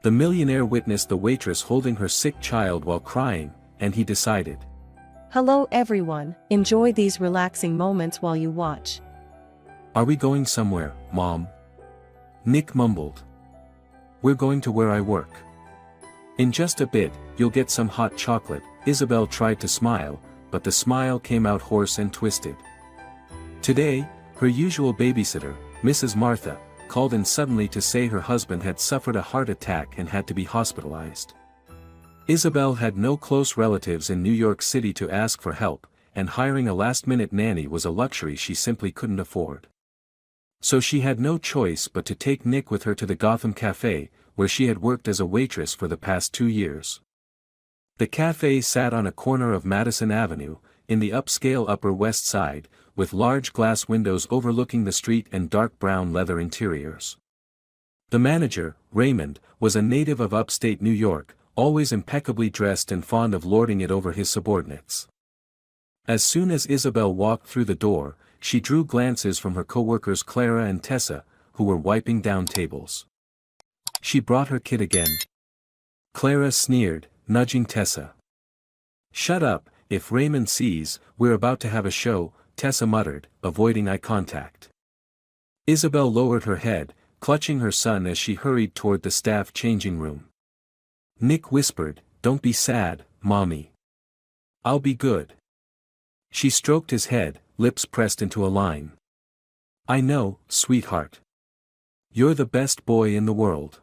The millionaire witnessed the waitress holding her sick child while crying, and he decided. Hello everyone, enjoy these relaxing moments while you watch. Are we going somewhere, Mom? Nick mumbled. We're going to where I work. In just a bit, you'll get some hot chocolate. Isabel tried to smile, but the smile came out hoarse and twisted. Today, her usual babysitter, Mrs. Martha, called in suddenly to say her husband had suffered a heart attack and had to be hospitalized. Isabel had no close relatives in New York City to ask for help, and hiring a last-minute nanny was a luxury she simply couldn't afford. So she had no choice but to take Nick with her to the Gotham Cafe, where she had worked as a waitress for the past 2 years. The cafe sat on a corner of Madison Avenue, in the upscale Upper West Side, with large glass windows overlooking the street and dark brown leather interiors. The manager, Raymond, was a native of upstate New York, always impeccably dressed and fond of lording it over his subordinates. As soon as Isabel walked through the door, she drew glances from her co-workers Clara and Tessa, who were wiping down tables. She brought her kid again. Clara sneered, nudging Tessa. Shut up, if Raymond sees, we're about to have a show, Tessa muttered, avoiding eye contact. Isabel lowered her head, clutching her son as she hurried toward the staff changing room. Nick whispered, "Don't be sad, Mommy. I'll be good." She stroked his head, lips pressed into a line. "I know, sweetheart. You're the best boy in the world."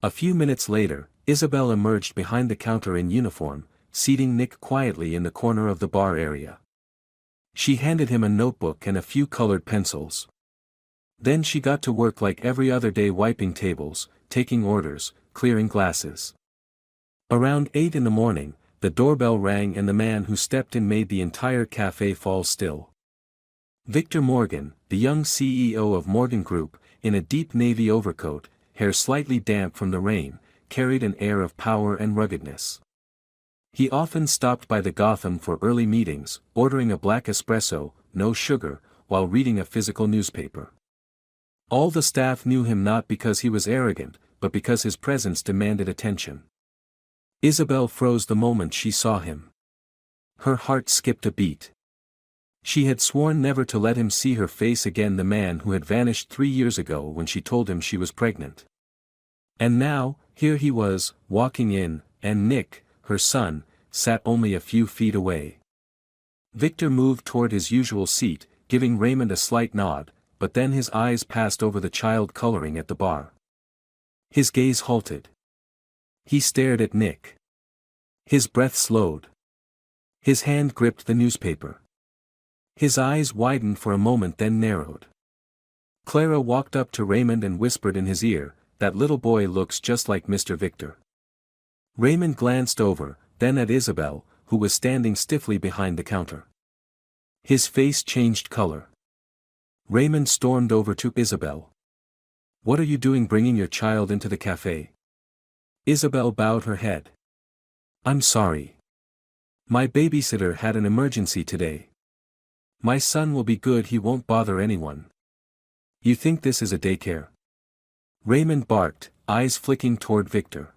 A few minutes later, Isabel emerged behind the counter in uniform, seating Nick quietly in the corner of the bar area. She handed him a notebook and a few colored pencils. Then she got to work like every other day, wiping tables, taking orders, clearing glasses. Around 8 in the morning, the doorbell rang and the man who stepped in made the entire cafe fall still. Victor Morgan, the young CEO of Morgan Group, in a deep navy overcoat, hair slightly damp from the rain, carried an air of power and ruggedness. He often stopped by the Gotham for early meetings, ordering a black espresso, no sugar, while reading a physical newspaper. All the staff knew him not because he was arrogant, but because his presence demanded attention. Isabel froze the moment she saw him. Her heart skipped a beat. She had sworn never to let him see her face again, the man who had vanished 3 years ago when she told him she was pregnant. And now, here he was, walking in, and Nick, her son, sat only a few feet away. Victor moved toward his usual seat, giving Raymond a slight nod, but then his eyes passed over the child coloring at the bar. His gaze halted. He stared at Nick. His breath slowed. His hand gripped the newspaper. His eyes widened for a moment, then narrowed. Clara walked up to Raymond and whispered in his ear, "That little boy looks just like Mr. Victor." Raymond glanced over, then at Isabel, who was standing stiffly behind the counter. His face changed color. Raymond stormed over to Isabel. "What are you doing bringing your child into the cafe?" Isabel bowed her head. "I'm sorry. My babysitter had an emergency today. My son will be good, he won't bother anyone." "You think this is a daycare?" Raymond barked, eyes flicking toward Victor.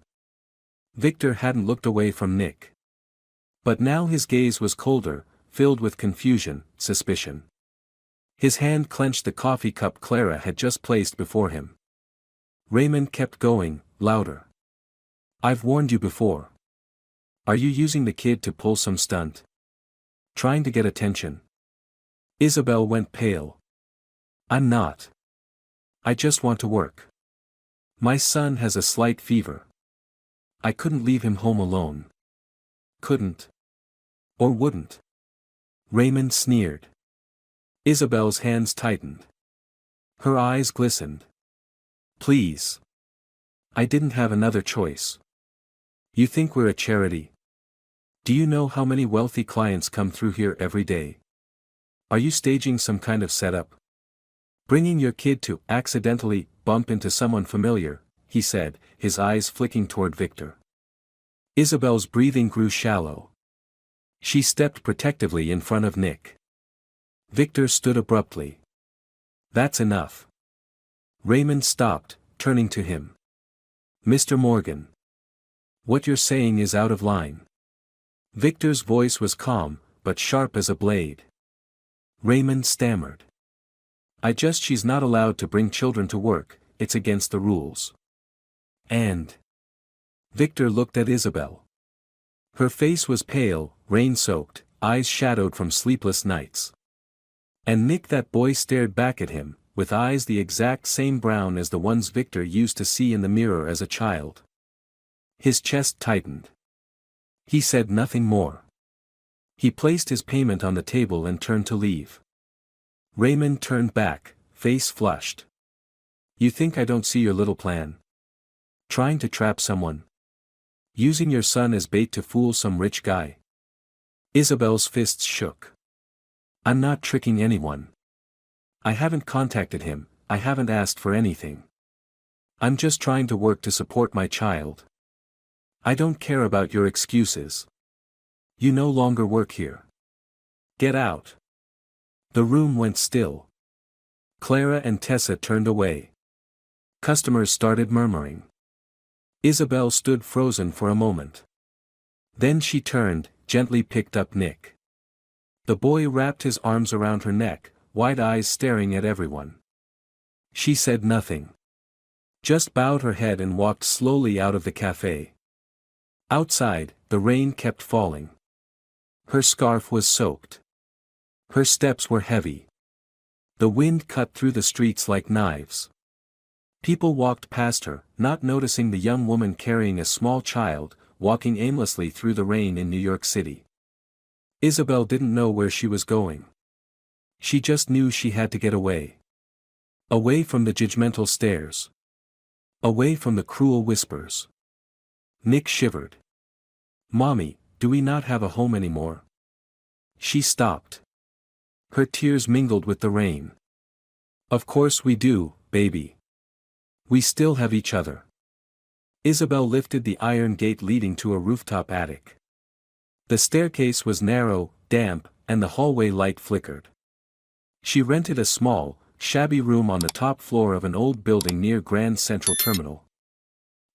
Victor hadn't looked away from Nick. But now his gaze was colder, filled with confusion, suspicion. His hand clenched the coffee cup Clara had just placed before him. Raymond kept going, louder. "I've warned you before. Are you using the kid to pull some stunt? Trying to get attention?" Isabel went pale. "I'm not. I just want to work. My son has a slight fever. I couldn't leave him home alone." "Couldn't? Or wouldn't?" Raymond sneered. Isabel's hands tightened. Her eyes glistened. "Please. I didn't have another choice. You think we're a charity? Do you know how many wealthy clients come through here every day? Are you staging some kind of setup? Bringing your kid to accidentally bump into someone familiar," he said, his eyes flicking toward Victor. Isabel's breathing grew shallow. She stepped protectively in front of Nick. Victor stood abruptly. "That's enough." Raymond stopped, turning to him. Mr. Morgan. What you're saying is out of line. Victor's voice was calm, but sharp as a blade. Raymond stammered. She's not allowed to bring children to work, it's against the rules. And Victor looked at Isabel. Her face was pale, rain-soaked, eyes shadowed from sleepless nights. And Nick, that boy, stared back at him, with eyes the exact same brown as the ones Victor used to see in the mirror as a child. His chest tightened. He said nothing more. He placed his payment on the table and turned to leave. Raymond turned back, face flushed. You think I don't see your little plan? Trying to trap someone? Using your son as bait to fool some rich guy? Isabel's fists shook. I'm not tricking anyone. I haven't contacted him, I haven't asked for anything. I'm just trying to work to support my child. I don't care about your excuses. You no longer work here. Get out. The room went still. Clara and Tessa turned away. Customers started murmuring. Isabel stood frozen for a moment. Then she turned, gently picked up Nick. The boy wrapped his arms around her neck, wide eyes staring at everyone. She said nothing. Just bowed her head and walked slowly out of the cafe. Outside, the rain kept falling. Her scarf was soaked. Her steps were heavy. The wind cut through the streets like knives. People walked past her, not noticing the young woman carrying a small child, walking aimlessly through the rain in New York City. Isabel didn't know where she was going. She just knew she had to get away. Away from the judgmental stares. Away from the cruel whispers. Nick shivered. Mommy, do we not have a home anymore? She stopped. Her tears mingled with the rain. Of course we do, baby. We still have each other. Isabel lifted the iron gate leading to a rooftop attic. The staircase was narrow, damp, and the hallway light flickered. She rented a small, shabby room on the top floor of an old building near Grand Central Terminal.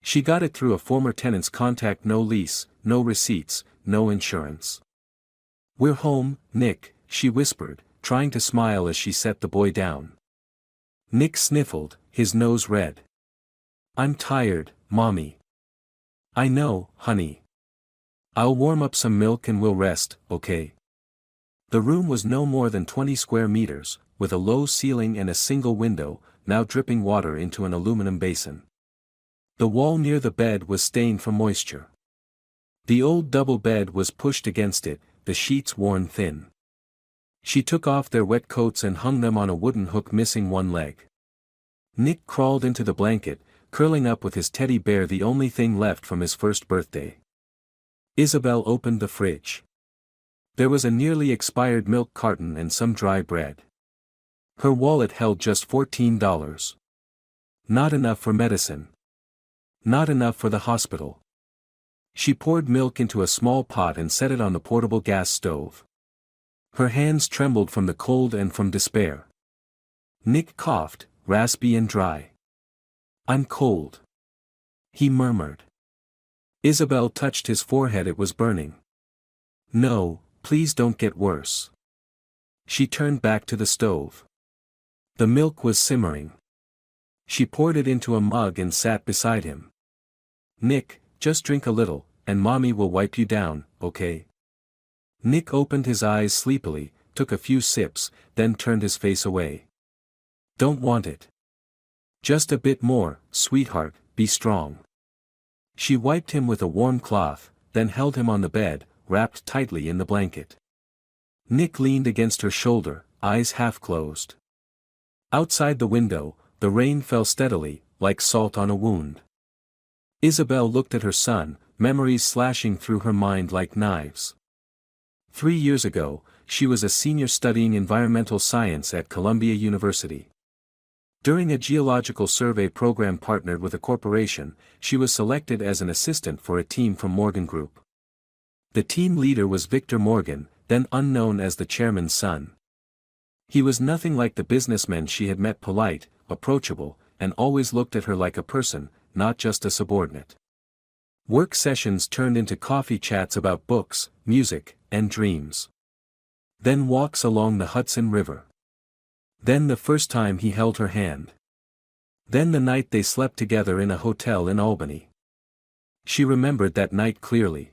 She got it through a former tenant's contact. No lease, no receipts, no insurance. We're home, Nick, she whispered, trying to smile as she set the boy down. Nick sniffled, his nose red. I'm tired, Mommy. I know, honey. I'll warm up some milk and we'll rest, okay? The room was no more than 20 square meters, with a low ceiling and a single window, now dripping water into an aluminum basin. The wall near the bed was stained from moisture. The old double bed was pushed against it, the sheets worn thin. She took off their wet coats and hung them on a wooden hook missing one leg. Nick crawled into the blanket, curling up with his teddy bear, the only thing left from his first birthday. Isabel opened the fridge. There was a nearly expired milk carton and some dry bread. Her wallet held just $14. Not enough for medicine. Not enough for the hospital. She poured milk into a small pot and set it on the portable gas stove. Her hands trembled from the cold and from despair. Nick coughed, raspy and dry. I'm cold. He murmured. Isabel touched his forehead. It was burning. No, please don't get worse. She turned back to the stove. The milk was simmering. She poured it into a mug and sat beside him. Nick, just drink a little, and Mommy will wipe you down, okay? Nick opened his eyes sleepily, took a few sips, then turned his face away. Don't want it. Just a bit more, sweetheart, be strong. She wiped him with a warm cloth, then held him on the bed, wrapped tightly in the blanket. Nick leaned against her shoulder, eyes half closed. Outside the window, the rain fell steadily, like salt on a wound. Isabel looked at her son, memories slashing through her mind like knives. 3 years ago, she was a senior studying environmental science at Columbia University. During a geological survey program partnered with a corporation, she was selected as an assistant for a team from Morgan Group. The team leader was Victor Morgan, then unknown as the chairman's son. He was nothing like the businessmen she had met, polite, approachable, and always looked at her like a person, not just a subordinate. Work sessions turned into coffee chats about books, music, and dreams. Then walks along the Hudson River. Then the first time he held her hand. Then the night they slept together in a hotel in Albany. She remembered that night clearly.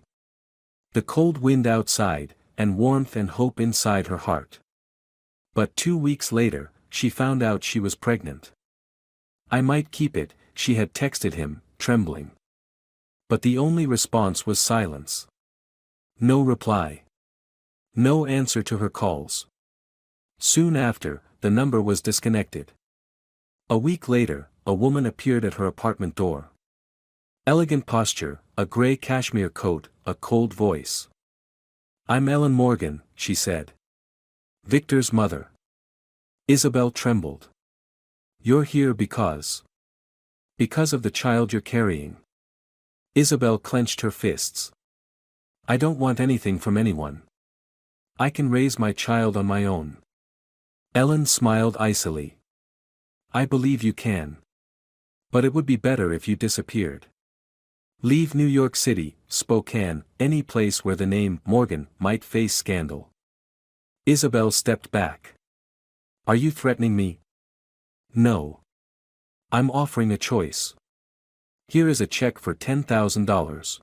The cold wind outside, and warmth and hope inside her heart. But 2 weeks later, she found out she was pregnant. "I might keep it," she had texted him, trembling. But the only response was silence. No reply. No answer to her calls. Soon after, the number was disconnected. A week later, a woman appeared at her apartment door. Elegant posture, a gray cashmere coat, a cold voice. "I'm Ellen Morgan," she said. "Victor's mother." Isabel trembled. "You're here because of the child you're carrying." Isabel clenched her fists. "I don't want anything from anyone. I can raise my child on my own." Ellen smiled icily. "I believe you can. But it would be better if you disappeared. Leave New York City, Spokane, any place where the name Morgan might face scandal." Isabel stepped back. "Are you threatening me?" "No. I'm offering a choice. Here is a check for $10,000.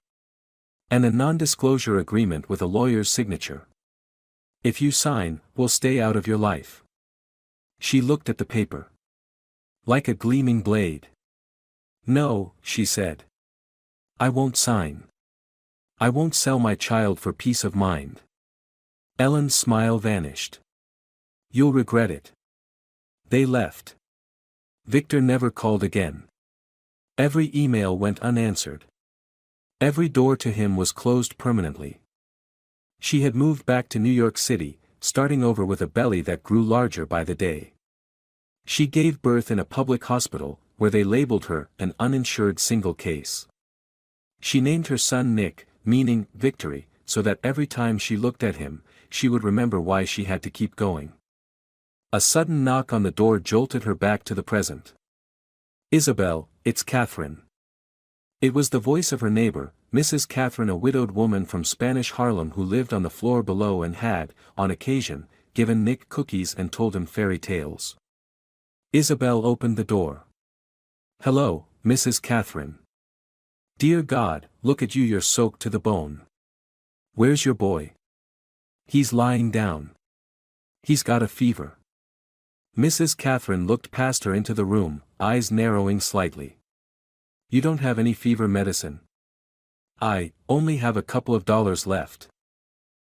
And a non-disclosure agreement with a lawyer's signature. If you sign, we'll stay out of your life." She looked at the paper. Like a gleaming blade. "No," she said. "I won't sign. I won't sell my child for peace of mind." Ellen's smile vanished. "You'll regret it." They left. Victor never called again. Every email went unanswered. Every door to him was closed permanently. She had moved back to New York City, starting over with a belly that grew larger by the day. She gave birth in a public hospital, where they labeled her an uninsured single case. She named her son Nick, meaning victory, so that every time she looked at him, she would remember why she had to keep going. A sudden knock on the door jolted her back to the present. "Isabel, it's Catherine." It was the voice of her neighbor, Mrs. Catherine, a widowed woman from Spanish Harlem who lived on the floor below and had, on occasion, given Nick cookies and told him fairy tales. Isabel opened the door. "Hello, Mrs. Catherine. Dear God, look at you, you're soaked to the bone. Where's your boy?" "He's lying down. He's got a fever." Mrs. Catherine looked past her into the room, eyes narrowing slightly. "You don't have any fever medicine?" "I only have a couple of dollars left."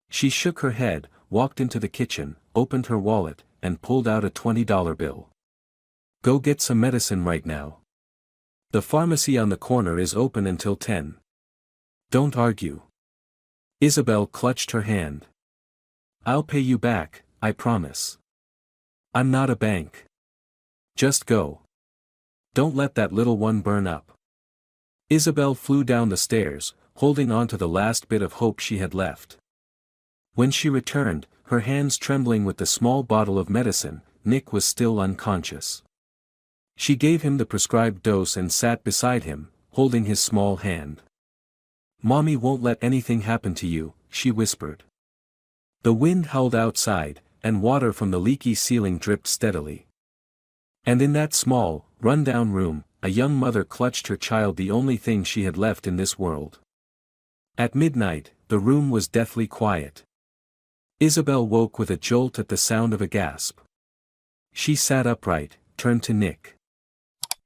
She shook her head, walked into the kitchen, opened her wallet, and pulled out a $20 bill. "Go get some medicine right now. The pharmacy on the corner is open until 10. Don't argue." Isabel clutched her hand. "I'll pay you back, I promise. I'm not a bank. Just go. Don't let that little one burn up." Isabel flew down the stairs, holding on to the last bit of hope she had left. When she returned, her hands trembling with the small bottle of medicine, Nick was still unconscious. She gave him the prescribed dose and sat beside him, holding his small hand. "Mommy won't let anything happen to you," she whispered. The wind howled outside, and water from the leaky ceiling dripped steadily. And in that small, run-down room, a young mother clutched her child, the only thing she had left in this world. At midnight, the room was deathly quiet. Isabel woke with a jolt at the sound of a gasp. She sat upright, turned to Nick.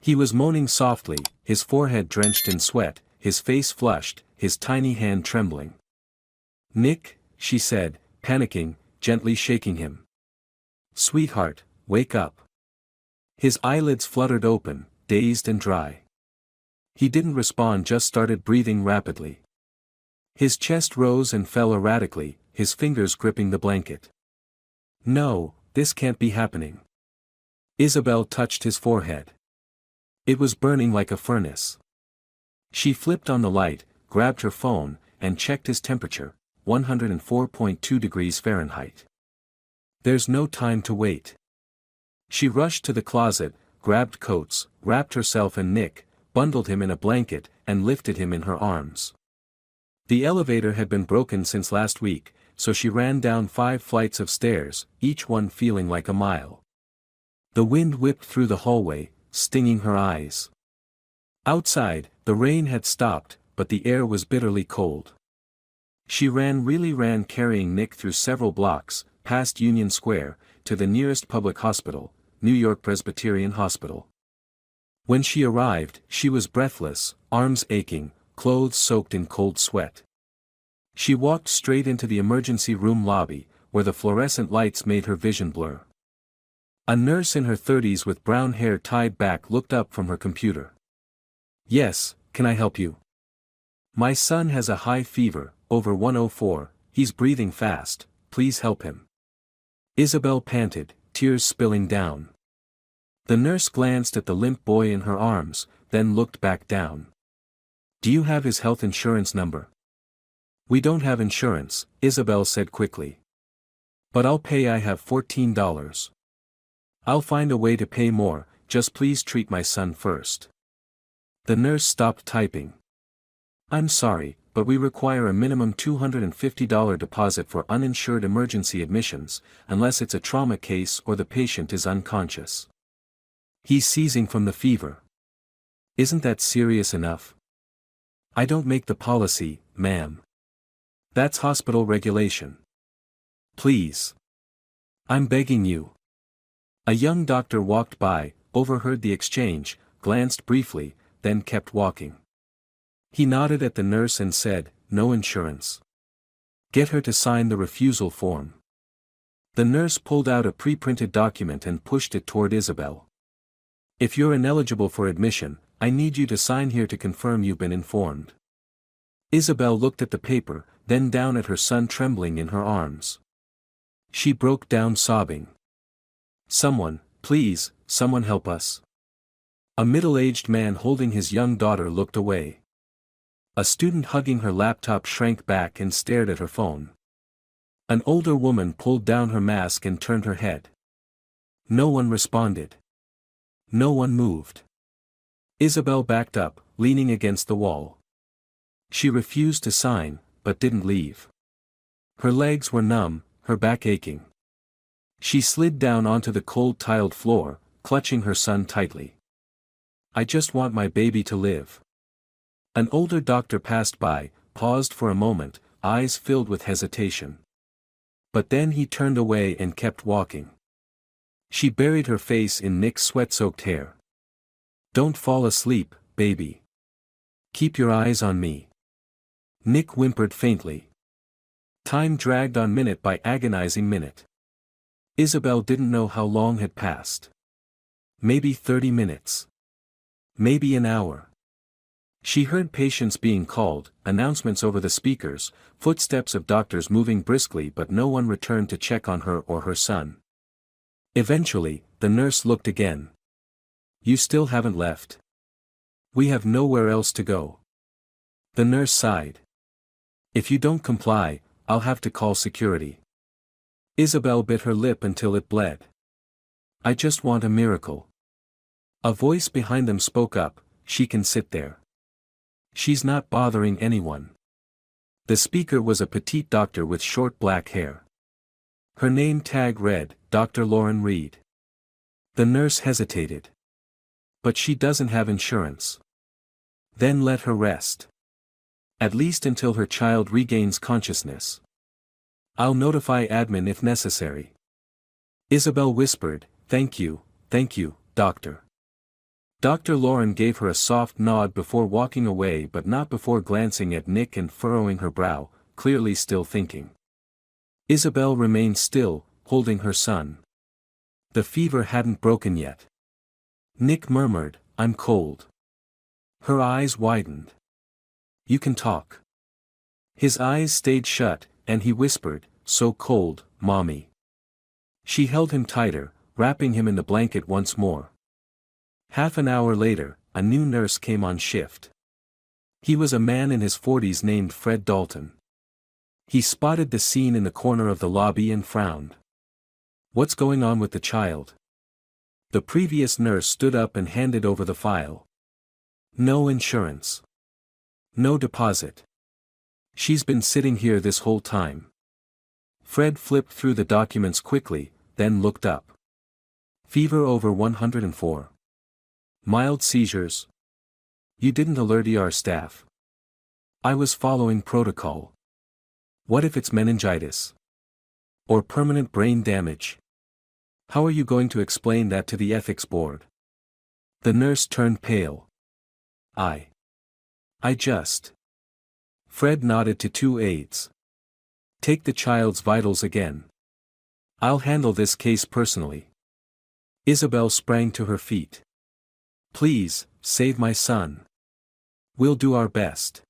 He was moaning softly, his forehead drenched in sweat, his face flushed, his tiny hand trembling. "Nick," she said, panicking, gently shaking him. "Sweetheart, wake up." His eyelids fluttered open, dazed and dry. He didn't respond, just started breathing rapidly. His chest rose and fell erratically, his fingers gripping the blanket. "No, this can't be happening." Isabel touched his forehead. It was burning like a furnace. She flipped on the light, grabbed her phone, and checked his temperature, 104.2 degrees Fahrenheit. "There's no time to wait." She rushed to the closet, grabbed coats, wrapped herself and Nick, bundled him in a blanket, and lifted him in her arms. The elevator had been broken since last week, so she ran down 5 flights of stairs, each one feeling like a mile. The wind whipped through the hallway, stinging her eyes. Outside, the rain had stopped, but the air was bitterly cold. She ran carrying Nick through several blocks, past Union Square, to the nearest public hospital, New York Presbyterian Hospital. When she arrived, she was breathless, arms aching, clothes soaked in cold sweat. She walked straight into the emergency room lobby, where the fluorescent lights made her vision blur. A nurse in her 30s with brown hair tied back looked up from her computer. "Yes, can I help you?" "My son has a high fever, over 104, he's breathing fast, please help him." Isabel panted, tears spilling down. The nurse glanced at the limp boy in her arms, then looked back down. "Do you have his health insurance number?" "We don't have insurance," Isabel said quickly. "But I'll pay. I have $14. I'll find a way to pay more, just please treat my son first." The nurse stopped typing. "I'm sorry, but we require a minimum $250 deposit for uninsured emergency admissions, unless it's a trauma case or the patient is unconscious. He's seizing from the fever." "Isn't that serious enough?" "I don't make the policy, ma'am. That's hospital regulation. Please. I'm begging you." A young doctor walked by, overheard the exchange, glanced briefly, then kept walking. He nodded at the nurse and said, "No insurance. Get her to sign the refusal form." The nurse pulled out a pre-printed document and pushed it toward Isabel. "If you're ineligible for admission, I need you to sign here to confirm you've been informed." Isabel looked at the paper, then down at her son trembling in her arms. She broke down sobbing. "Someone, please, someone help us." A middle-aged man holding his young daughter looked away. A student hugging her laptop shrank back and stared at her phone. An older woman pulled down her mask and turned her head. No one responded. No one moved. Isabel backed up, leaning against the wall. She refused to sign, but didn't leave. Her legs were numb, her back aching. She slid down onto the cold tiled floor, clutching her son tightly. "I just want my baby to live." An older doctor passed by, paused for a moment, eyes filled with hesitation. But then he turned away and kept walking. She buried her face in Nick's sweat-soaked hair. "Don't fall asleep, baby. Keep your eyes on me." Nick whimpered faintly. Time dragged on minute by agonizing minute. Isabel didn't know how long had passed. Maybe 30 minutes. Maybe an hour. She heard patients being called, announcements over the speakers, footsteps of doctors moving briskly, but no one returned to check on her or her son. Eventually, the nurse looked again. "You still haven't left. We have nowhere else to go." The nurse sighed. "If you don't comply, I'll have to call security." Isabel bit her lip until it bled. "I just want a miracle." A voice behind them spoke up, "She can sit there. She's not bothering anyone." The speaker was a petite doctor with short black hair. Her name tag read, Dr. Lauren Reed. The nurse hesitated. "But she doesn't have insurance." "Then let her rest. At least until her child regains consciousness. I'll notify admin if necessary." Isabel whispered, thank you, doctor." Dr. Lauren gave her a soft nod before walking away, but not before glancing at Nick and furrowing her brow, clearly still thinking. Isabel remained still, holding her son. The fever hadn't broken yet. Nick murmured, "I'm cold." Her eyes widened. "You can talk." His eyes stayed shut, and he whispered, "So cold, Mommy." She held him tighter, wrapping him in the blanket once more. Half an hour later, a new nurse came on shift. He was a man in his 40s named Fred Dalton. He spotted the scene in the corner of the lobby and frowned. "What's going on with the child?" The previous nurse stood up and handed over the file. No insurance. No deposit. She's been sitting here this whole time. Fred flipped through the documents quickly, then looked up. Fever over 104. Mild seizures. You didn't alert ER staff. I was following protocol. What if it's meningitis? Or permanent brain damage? How are you going to explain that to the ethics board? The nurse turned pale. I just. Fred nodded to two aides. Take the child's vitals again. I'll handle this case personally. Isabel sprang to her feet. Please, save my son. We'll do our best.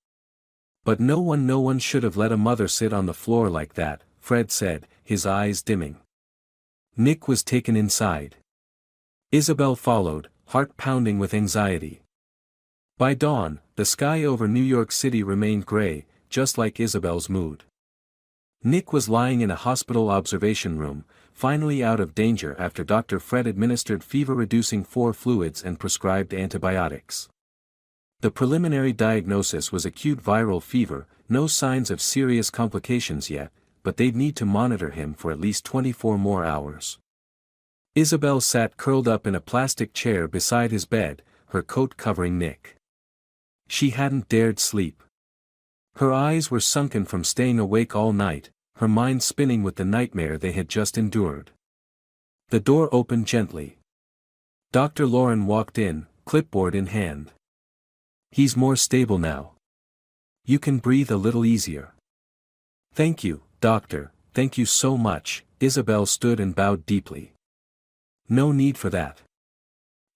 But no one should have let a mother sit on the floor like that, Fred said, his eyes dimming. Nick was taken inside. Isabel followed, heart pounding with anxiety. By dawn, the sky over New York City remained gray, just like Isabel's mood. Nick was lying in a hospital observation room, finally out of danger after Dr. Fred administered fever-reducing 4 fluids and prescribed antibiotics. The preliminary diagnosis was acute viral fever, no signs of serious complications yet, but they'd need to monitor him for at least 24 more hours. Isabel sat curled up in a plastic chair beside his bed, her coat covering Nick. She hadn't dared sleep. Her eyes were sunken from staying awake all night, her mind spinning with the nightmare they had just endured. The door opened gently. Dr. Lauren walked in, clipboard in hand. He's more stable now. You can breathe a little easier. Thank you, doctor, thank you so much. Isabel stood and bowed deeply. No need for that.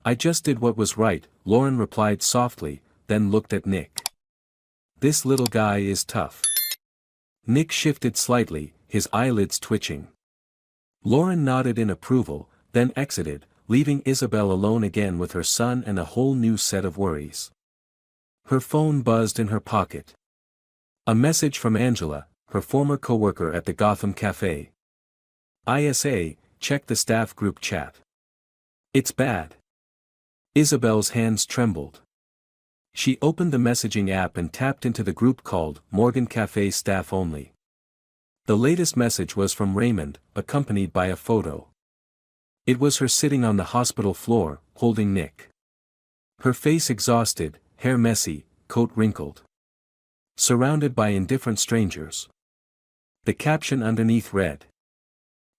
I just did what was right, Lauren replied softly, then looked at Nick. This little guy is tough. Nick shifted slightly, his eyelids twitching. Lauren nodded in approval, then exited, leaving Isabel alone again with her son and a whole new set of worries. Her phone buzzed in her pocket. A message from Angela, her former coworker at the Gotham Cafe. ISA, check the staff group chat. It's bad. Isabel's hands trembled. She opened the messaging app and tapped into the group called Morgan Cafe Staff Only. The latest message was from Raymond, accompanied by a photo. It was her sitting on the hospital floor, holding Nick. Her face exhausted, hair messy, coat wrinkled. Surrounded by indifferent strangers. The caption underneath read.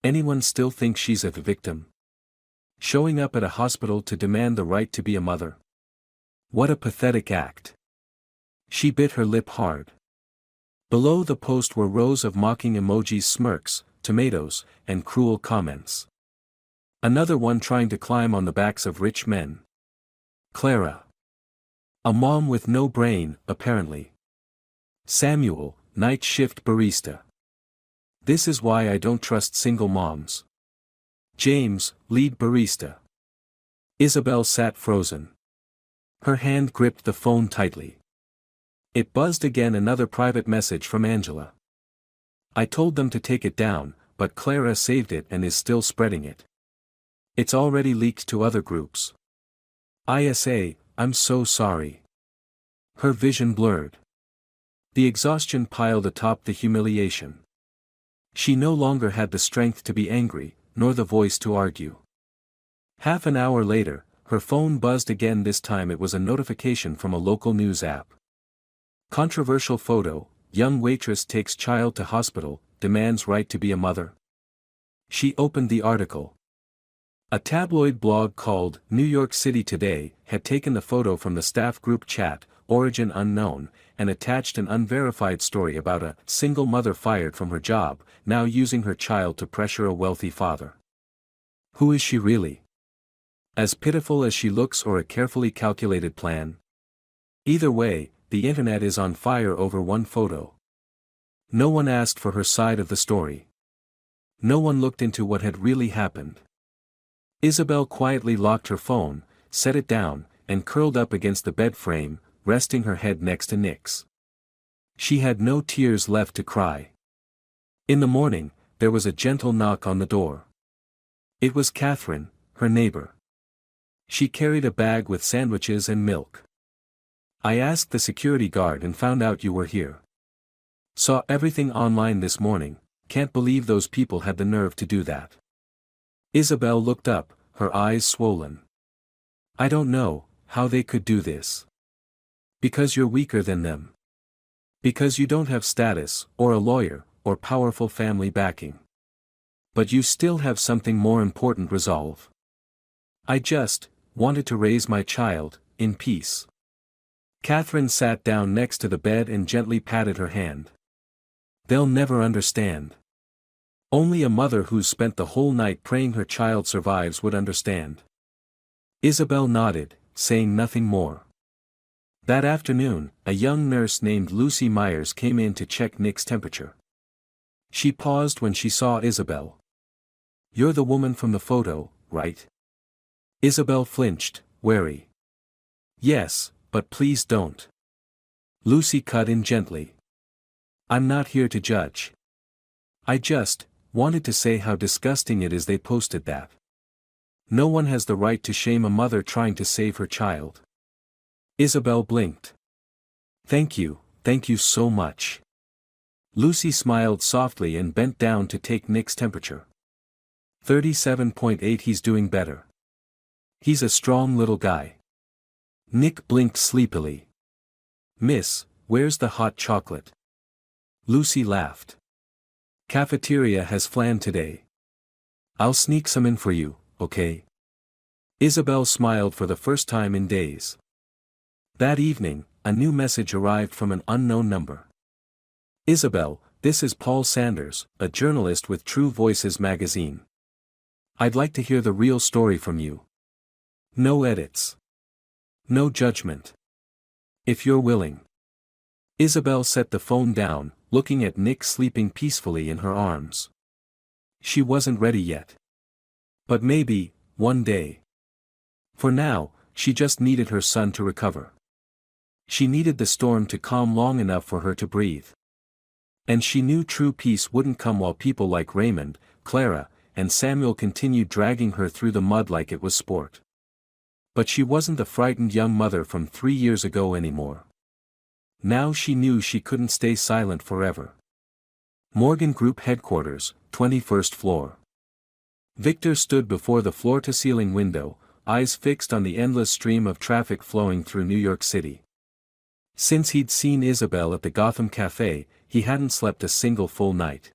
Anyone still think she's a victim? Showing up at a hospital to demand the right to be a mother? What a pathetic act. She bit her lip hard. Below the post were rows of mocking emojis, smirks, tomatoes, and cruel comments. Another one trying to climb on the backs of rich men. Clara. A mom with no brain, apparently. Samuel, night shift barista. This is why I don't trust single moms. James, lead barista. Isabel sat frozen. Her hand gripped the phone tightly. It buzzed again, another private message from Angela. I told them to take it down, but Clara saved it and is still spreading it. It's already leaked to other groups. ISA, I'm so sorry. Her vision blurred. The exhaustion piled atop the humiliation. She no longer had the strength to be angry, nor the voice to argue. Half an hour later, her phone buzzed again. This time it was a notification from a local news app. Controversial photo, young waitress takes child to hospital, demands right to be a mother. She opened the article. A tabloid blog called New York City Today had taken the photo from the staff group chat, origin unknown, and attached an unverified story about a single mother fired from her job, now using her child to pressure a wealthy father. Who is she really? As pitiful as she looks, or a carefully calculated plan? Either way, the internet is on fire over one photo. No one asked for her side of the story. No one looked into what had really happened. Isabel quietly locked her phone, set it down, and curled up against the bed frame, resting her head next to Nick's. She had no tears left to cry. In the morning, there was a gentle knock on the door. It was Catherine, her neighbor. She carried a bag with sandwiches and milk. I asked the security guard and found out you were here. Saw everything online this morning, can't believe those people had the nerve to do that. Isabel looked up, her eyes swollen. I don't know how they could do this. Because you're weaker than them. Because you don't have status, or a lawyer, or powerful family backing. But you still have something more important: resolve. I just wanted to raise my child in peace. Catherine sat down next to the bed and gently patted her hand. They'll never understand. Only a mother who's spent the whole night praying her child survives would understand. Isabel nodded, saying nothing more. That afternoon, a young nurse named Lucy Myers came in to check Nick's temperature. She paused when she saw Isabel. You're the woman from the photo, right? Isabel flinched, wary. Yes, but please don't. Lucy cut in gently. I'm not here to judge. I just wanted to say how disgusting it is they posted that. No one has the right to shame a mother trying to save her child. Isabel blinked. Thank you so much. Lucy smiled softly and bent down to take Nick's temperature. 37.8. He's doing better. He's a strong little guy. Nick blinked sleepily. Miss, where's the hot chocolate? Lucy laughed. Cafeteria has flan today. I'll sneak some in for you, okay? Isabel smiled for the first time in days. That evening, a new message arrived from an unknown number. Isabel, this is Paul Sanders, a journalist with True Voices magazine. I'd like to hear the real story from you. No edits. No judgment. If you're willing. Isabel set the phone down, looking at Nick sleeping peacefully in her arms. She wasn't ready yet. But maybe, one day. For now, she just needed her son to recover. She needed the storm to calm long enough for her to breathe. And she knew true peace wouldn't come while people like Raymond, Clara, and Samuel continued dragging her through the mud like it was sport. But she wasn't the frightened young mother from 3 years ago anymore. Now she knew she couldn't stay silent forever. Morgan Group Headquarters, 21st floor. Victor stood before the floor-to-ceiling window, eyes fixed on the endless stream of traffic flowing through New York City. Since he'd seen Isabel at the Gotham Cafe, he hadn't slept a single full night.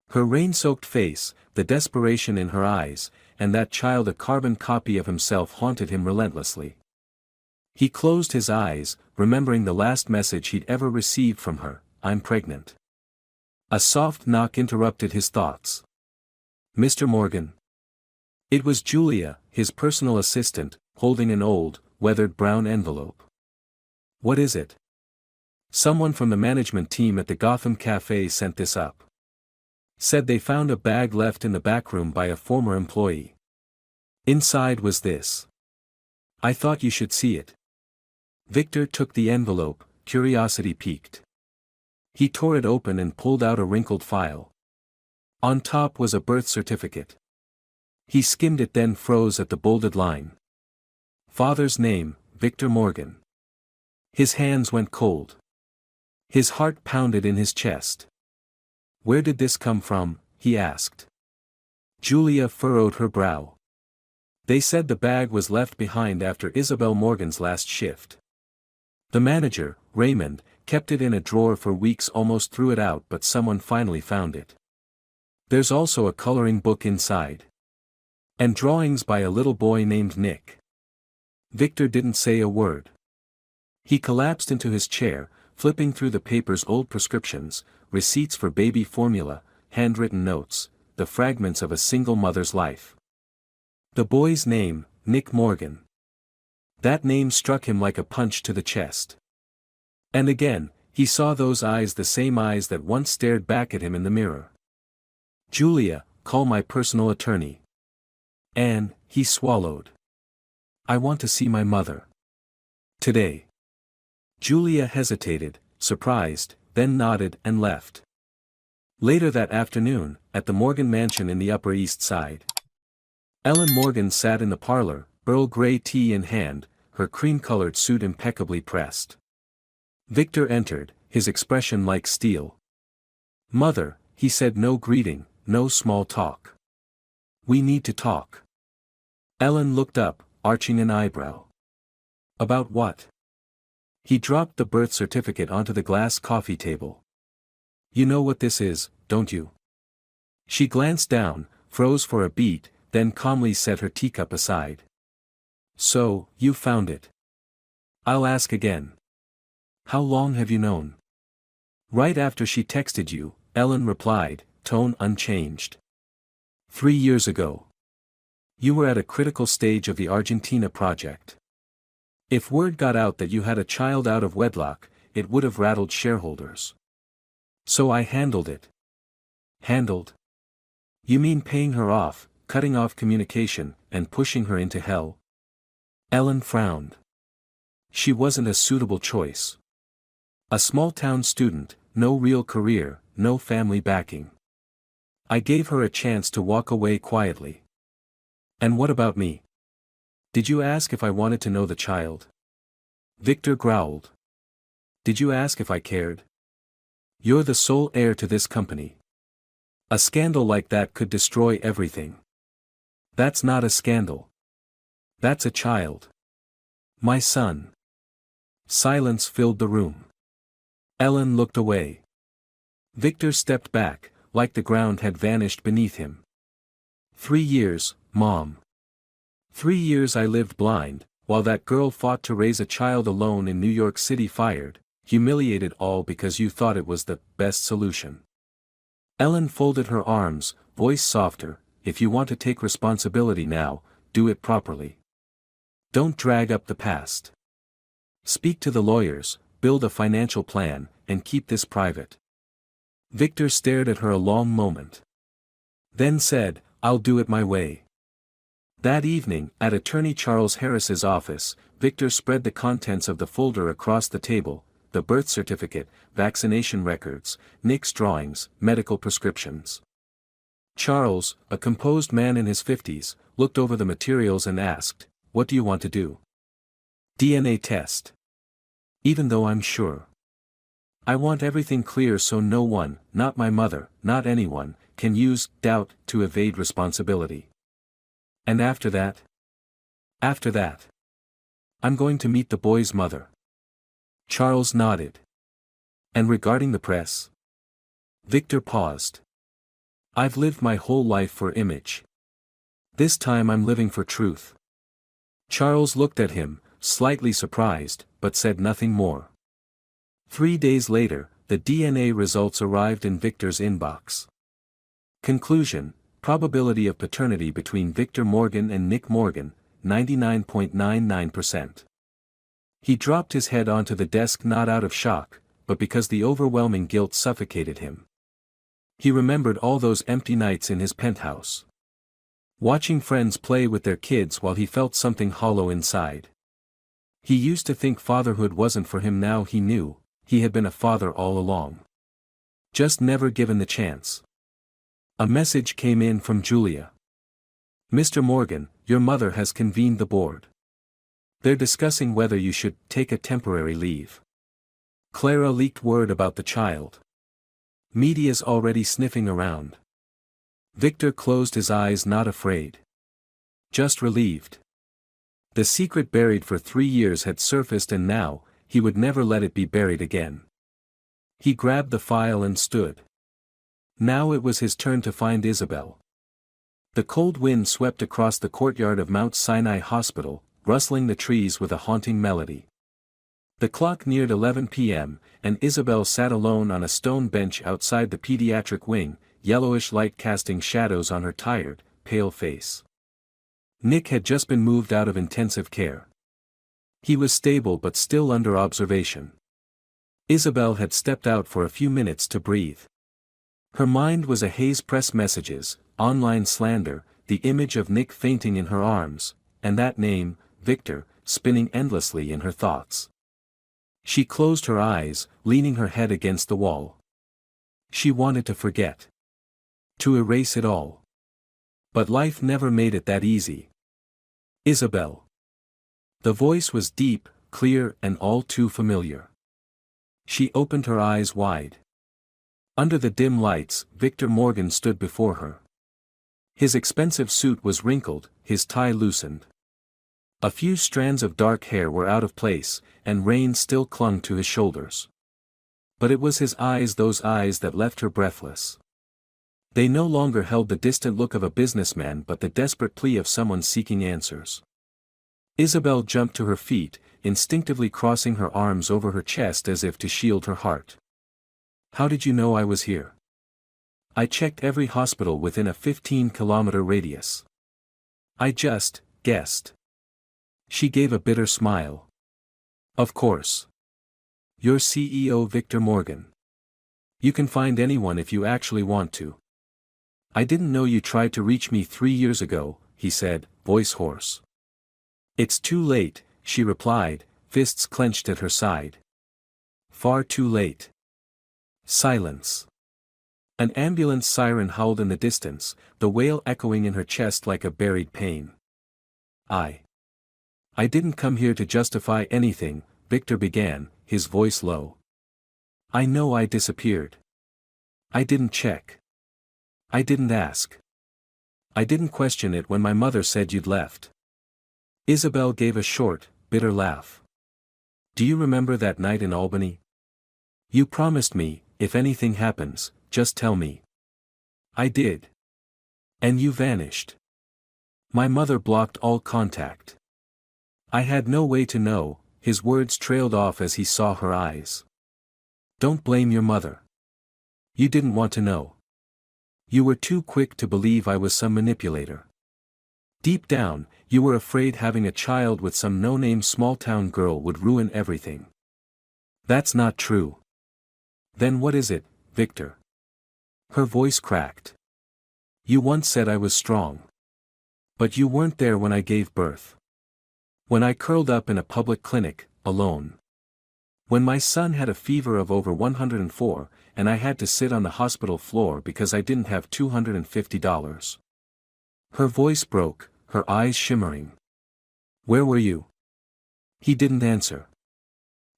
Her rain-soaked face, the desperation in her eyes, and that child a carbon copy of himself haunted him relentlessly. He closed his eyes, remembering the last message he'd ever received from her, I'm pregnant. A soft knock interrupted his thoughts. Mr. Morgan. It was Julia, his personal assistant, holding an old, weathered brown envelope. What is it? Someone from the management team at the Gotham Cafe sent this up. Said they found a bag left in the back room by a former employee. Inside was this. I thought you should see it. Victor took the envelope, curiosity piqued. He tore it open and pulled out a wrinkled file. On top was a birth certificate. He skimmed it, then froze at the bolded line. Father's name, Victor Morgan. His hands went cold. His heart pounded in his chest. Where did this come from? He asked. Julia furrowed her brow. They said the bag was left behind after Isabel Morgan's last shift. The manager, Raymond, kept it in a drawer for weeks, almost threw it out, but someone finally found it. There's also a coloring book inside. And drawings by a little boy named Nick. Victor didn't say a word. He collapsed into his chair, flipping through the paper's old prescriptions, receipts for baby formula, handwritten notes, the fragments of a single mother's life. The boy's name, Nick Morgan. That name struck him like a punch to the chest. And again, he saw those eyes, the same eyes that once stared back at him in the mirror. Julia, call my personal attorney. Anne, he swallowed. I want to see my mother. Today. Julia hesitated, surprised, then nodded and left. Later that afternoon, at the Morgan mansion in the Upper East Side. Ellen Morgan sat in the parlor, Earl Grey tea in hand, her cream-colored suit impeccably pressed. Victor entered, his expression like steel. "Mother," he said, "no greeting, no small talk. We need to talk." Ellen looked up, arching an eyebrow. "About what?" He dropped the birth certificate onto the glass coffee table. "You know what this is, don't you?" She glanced down, froze for a beat, then calmly set her teacup aside. "So, you found it. I'll ask again. How long have you known?" "Right after she texted you," Ellen replied, tone unchanged. 3 years ago. You were at a critical stage of the Argentina project. If word got out that you had a child out of wedlock, it would have rattled shareholders. So I handled it." "Handled? You mean paying her off, cutting off communication, and pushing her into hell?" Ellen frowned. She wasn't a suitable choice. A small-town student, no real career, no family backing. I gave her a chance to walk away quietly. "And what about me? Did you ask if I wanted to know the child?" Victor growled. "Did you ask if I cared? You're the sole heir to this company. A scandal like that could destroy everything." "That's not a scandal. That's a child. My son." Silence filled the room. Ellen looked away. Victor stepped back, like the ground had vanished beneath him. 3 years, Mom. 3 years I lived blind, while that girl fought to raise a child alone in New York City, fired, humiliated, all because you thought it was the best solution. Ellen folded her arms, voice softer. "If you want to take responsibility now, do it properly. Don't drag up the past. Speak to the lawyers, build a financial plan, and keep this private." Victor stared at her a long moment. Then said, "I'll do it my way." That evening, at Attorney Charles Harris's office, Victor spread the contents of the folder across the table: the birth certificate, vaccination records, Nick's drawings, medical prescriptions. Charles, a composed man in his 50s, looked over the materials and asked, "What do you want to do?" "DNA test. Even though I'm sure. I want everything clear so no one, not my mother, not anyone, can use doubt to evade responsibility." "And after that?" "After that, I'm going to meet the boy's mother." Charles nodded. "And regarding the press?" Victor paused. "I've lived my whole life for image. This time I'm living for truth." Charles looked at him, slightly surprised, but said nothing more. 3 days later, the DNA results arrived in Victor's inbox. Conclusion: probability of paternity between Victor Morgan and Nick Morgan, 99.99%. He dropped his head onto the desk, not out of shock, but because the overwhelming guilt suffocated him. He remembered all those empty nights in his penthouse, watching friends play with their kids while he felt something hollow inside. He used to think fatherhood wasn't for him. Now he knew, he had been a father all along. Just never given the chance. A message came in from Julia. "Mr. Morgan, your mother has convened the board. They're discussing whether you should take a temporary leave. Clara leaked word about the child. Media's already sniffing around." Victor closed his eyes, not afraid. Just relieved. The secret buried for 3 years had surfaced, and now, he would never let it be buried again. He grabbed the file and stood. Now it was his turn to find Isabel. The cold wind swept across the courtyard of Mount Sinai Hospital, rustling the trees with a haunting melody. The clock neared 11 p.m., and Isabel sat alone on a stone bench outside the pediatric wing, yellowish light casting shadows on her tired, pale face. Nick had just been moved out of intensive care. He was stable but still under observation. Isabel had stepped out for a few minutes to breathe. Her mind was a haze: press messages, online slander, the image of Nick fainting in her arms, and that name, Victor, spinning endlessly in her thoughts. She closed her eyes, leaning her head against the wall. She wanted to forget. To erase it all. But life never made it that easy. Isabel. The voice was deep, clear and all too familiar. She opened her eyes wide. Under the dim lights, Victor Morgan stood before her. His expensive suit was wrinkled, his tie loosened. A few strands of dark hair were out of place, and rain still clung to his shoulders. But it was his eyes, those eyes that left her breathless. They no longer held the distant look of a businessman but the desperate plea of someone seeking answers. Isabel jumped to her feet, instinctively crossing her arms over her chest as if to shield her heart. "How did you know I was here?" "I checked every hospital within a 15-kilometer radius. I just guessed." She gave a bitter smile. "Of course. You're CEO Victor Morgan. You can find anyone if you actually want to." "I didn't know you tried to reach me 3 years ago," he said, voice hoarse. "It's too late," she replied, fists clenched at her side. "Far too late." Silence. An ambulance siren howled in the distance, the wail echoing in her chest like a buried pain. I didn't come here to justify anything," Victor began, his voice low. "I know I disappeared. I didn't check. I didn't ask. I didn't question it when my mother said you'd left." Isabel gave a short, bitter laugh. "Do you remember that night in Albany? You promised me, if anything happens, just tell me." "I did. And you vanished. My mother blocked all contact. I had no way to know." His words trailed off as he saw her eyes. "Don't blame your mother. You didn't want to know. You were too quick to believe I was some manipulator. Deep down, you were afraid having a child with some no-name small-town girl would ruin everything." "That's not true." "Then what is it, Victor?" Her voice cracked. "You once said I was strong. But you weren't there when I gave birth. When I curled up in a public clinic, alone. When my son had a fever of over 104, and I had to sit on the hospital floor because I didn't have $250. Her voice broke, her eyes shimmering. "Where were you?" He didn't answer.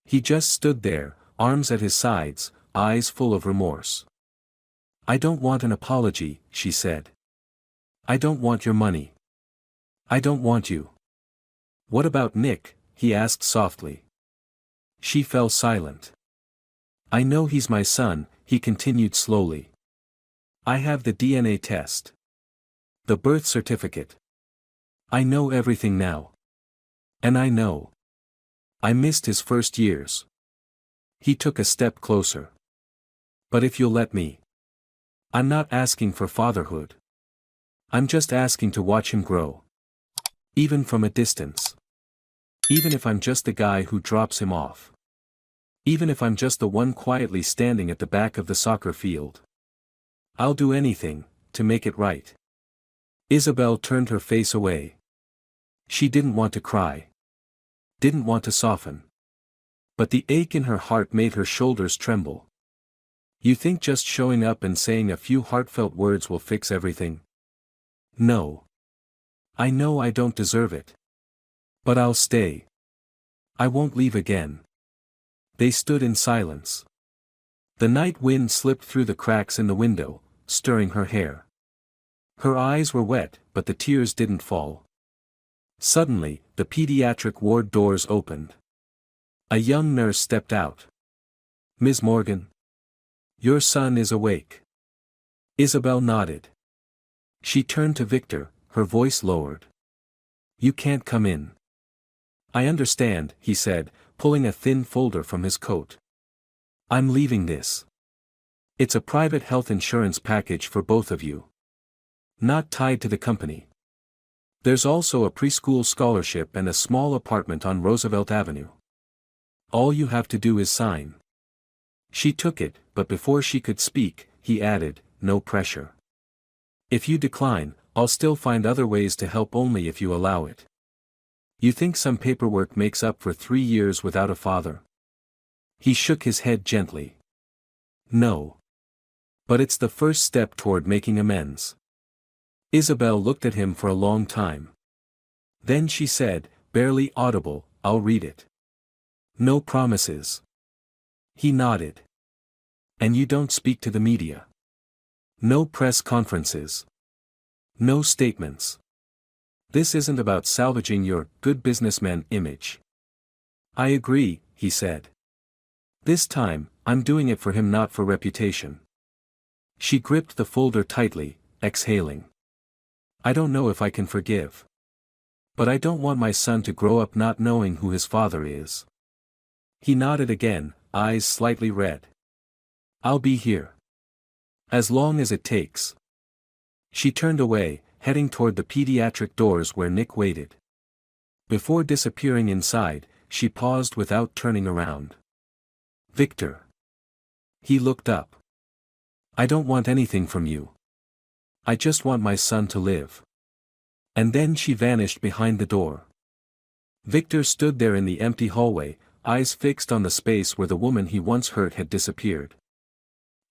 He just stood there, arms at his sides, eyes full of remorse. "I don't want an apology," she said. "I don't want your money. I don't want you." "What about Nick?" he asked softly. She fell silent. "I know he's my son," he continued slowly. "I have the DNA test. The birth certificate. I know everything now. And I know. I missed his first years." He took a step closer. "But if you'll let me. I'm not asking for fatherhood. I'm just asking to watch him grow. Even from a distance. Even if I'm just the guy who drops him off. Even if I'm just the one quietly standing at the back of the soccer field. I'll do anything, to make it right." Isabel turned her face away. She didn't want to cry. Didn't want to soften. But the ache in her heart made her shoulders tremble. "You think just showing up and saying a few heartfelt words will fix everything?" "No. I know I don't deserve it. But I'll stay. I won't leave again." They stood in silence. The night wind slipped through the cracks in the window, stirring her hair. Her eyes were wet, but the tears didn't fall. Suddenly, the pediatric ward doors opened. A young nurse stepped out. "Ms. Morgan? Your son is awake." Isabel nodded. She turned to Victor, her voice lowered. "You can't come in." "I understand," he said, pulling a thin folder from his coat. "I'm leaving this. It's a private health insurance package for both of you. Not tied to the company. There's also a preschool scholarship and a small apartment on Roosevelt Avenue. All you have to do is sign." She took it, but before she could speak, he added, "No pressure. If you decline, I'll still find other ways to help only if you allow it. You think some paperwork makes up for 3 years without a father?" He shook his head gently. "No. But it's the first step toward making amends." Isabel looked at him for a long time. Then she said, barely audible, "I'll read it." "No promises." He nodded. "And you don't speak to the media?" "No press conferences. No statements. This isn't about salvaging your good businessman image." "I agree," he said. "This time, I'm doing it for him, not for reputation." She gripped the folder tightly, exhaling. "I don't know if I can forgive. But I don't want my son to grow up not knowing who his father is." He nodded again, eyes slightly red. "I'll be here. As long as it takes." She turned away, heading toward the pediatric doors where Nick waited. Before disappearing inside, she paused without turning around. "Victor." He looked up. "I don't want anything from you. I just want my son to live." And then she vanished behind the door. Victor stood there in the empty hallway, eyes fixed on the space where the woman he once hurt had disappeared.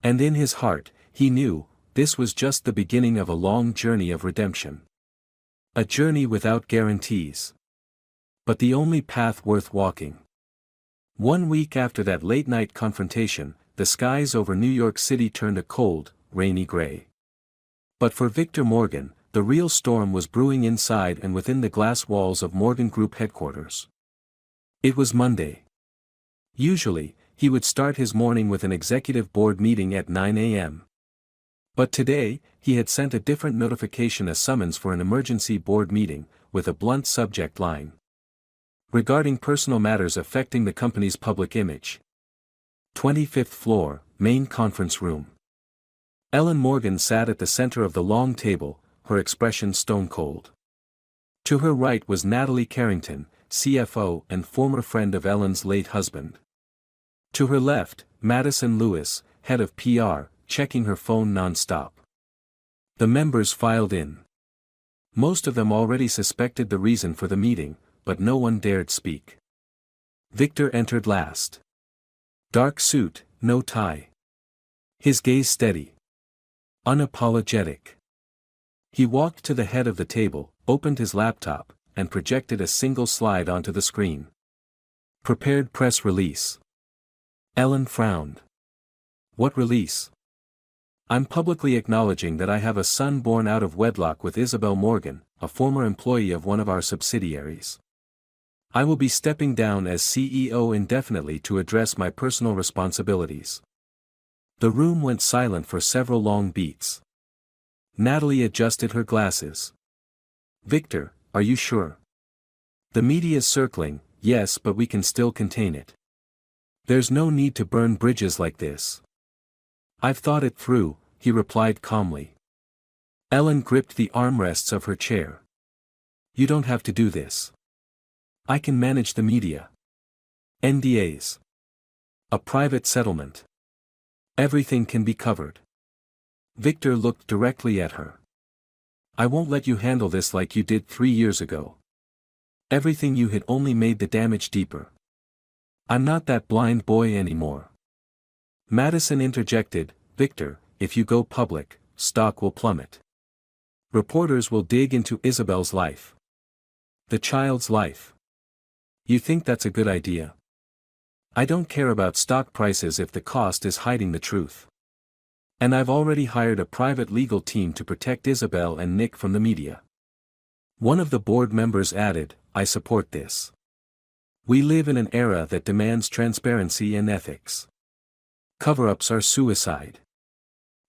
And in his heart, he knew, this was just the beginning of a long journey of redemption. A journey without guarantees. But the only path worth walking. 1 week after that late-night confrontation, the skies over New York City turned a cold, rainy gray. But for Victor Morgan, the real storm was brewing inside and within the glass walls of Morgan Group headquarters. It was Monday. Usually, he would start his morning with an executive board meeting at 9 a.m. But today, he had sent a different notification, a summons for an emergency board meeting, with a blunt subject line. Regarding personal matters affecting the company's public image. 25th floor, main conference room. Ellen Morgan sat at the center of the long table, her expression stone cold. To her right was Natalie Carrington, CFO and former friend of Ellen's late husband. To her left, Madison Lewis, head of PR, checking her phone non-stop. The members filed in. Most of them already suspected the reason for the meeting, but no one dared speak. Victor entered last. Dark suit, no tie. His gaze steady. Unapologetic. He walked to the head of the table, opened his laptop, and projected a single slide onto the screen. Prepared press release. Ellen frowned. "What release?" "I'm publicly acknowledging that I have a son born out of wedlock with Isabel Morgan, a former employee of one of our subsidiaries. I will be stepping down as CEO indefinitely to address my personal responsibilities." The room went silent for several long beats. Natalie adjusted her glasses. "Victor, are you sure?" "The media's circling, yes, but we can still contain it. There's no need to burn bridges like this." "I've thought it through," he replied calmly. Ellen gripped the armrests of her chair. "You don't have to do this. I can manage the media. NDAs. A private settlement. Everything can be covered." Victor looked directly at her. "I won't let you handle this like you did 3 years ago. Everything you hid only made the damage deeper. I'm not that blind boy anymore." Madison interjected, "Victor, if you go public, stock will plummet. Reporters will dig into Isabel's life. The child's life. You think that's a good idea?" "I don't care about stock prices if the cost is hiding the truth. And I've already hired a private legal team to protect Isabel and Nick from the media." One of the board members added, "I support this. We live in an era that demands transparency and ethics. Cover-ups are suicide.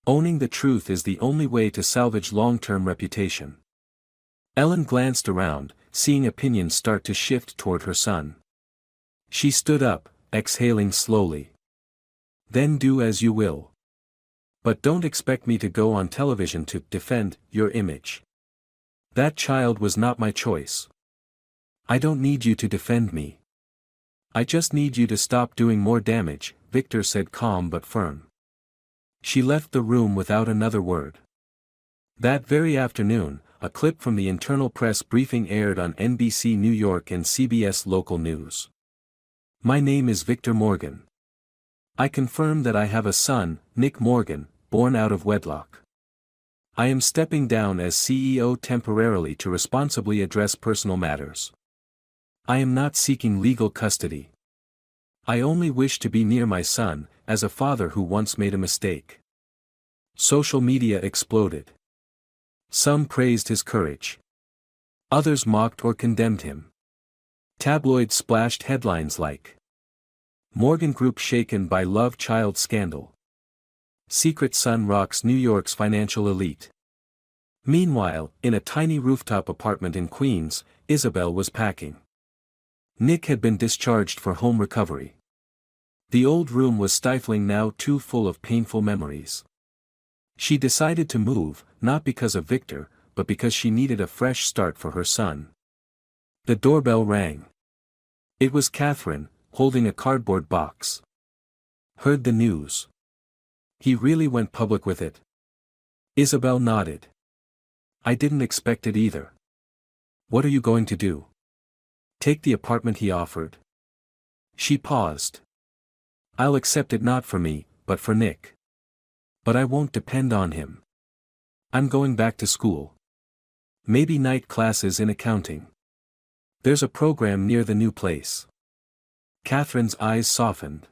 Owning the truth is the only way to salvage long-term reputation." Ellen glanced around, seeing opinions start to shift toward her son. She stood up, exhaling slowly. "Then do as you will. But don't expect me to go on television to defend your image. That child was not my choice. I don't need you to defend me. I just need you to stop doing more damage," Victor said, calm but firm. She left the room without another word. That very afternoon, a clip from the internal press briefing aired on NBC New York and CBS Local News. "My name is Victor Morgan. I confirm that I have a son, Nick Morgan, born out of wedlock. I am stepping down as CEO temporarily to responsibly address personal matters. I am not seeking legal custody. I only wish to be near my son, as a father who once made a mistake. Social media exploded. Some praised his courage. Others mocked or condemned him. Tabloids splashed headlines like Morgan Group shaken by love child scandal. Secret son rocks New York's financial elite. Meanwhile, in a tiny rooftop apartment in Queens, Isabel was packing. Nick had been discharged for home recovery. The old room was stifling, now too full of painful memories. She decided to move, not because of Victor, but because she needed a fresh start for her son. The doorbell rang. It was Catherine, holding a cardboard box. Heard the news. He really went public with it? Isabel nodded. I didn't expect it either. What are you going to do? Take the apartment he offered? She paused. I'll accept it, not for me, but for Nick. But I won't depend on him. I'm going back to school. Maybe night classes in accounting. There's a program near the new place. Catherine's eyes softened.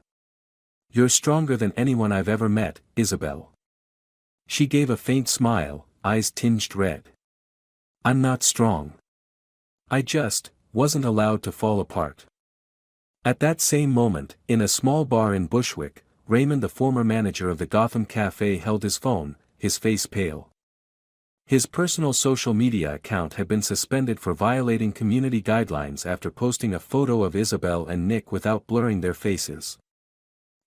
You're stronger than anyone I've ever met, Isabel. She gave a faint smile, eyes tinged red. I'm not strong. I just wasn't allowed to fall apart. At that same moment, in a small bar in Bushwick, Raymond, the former manager of the Gotham Cafe, held his phone, his face pale. His personal social media account had been suspended for violating community guidelines after posting a photo of Isabel and Nick without blurring their faces.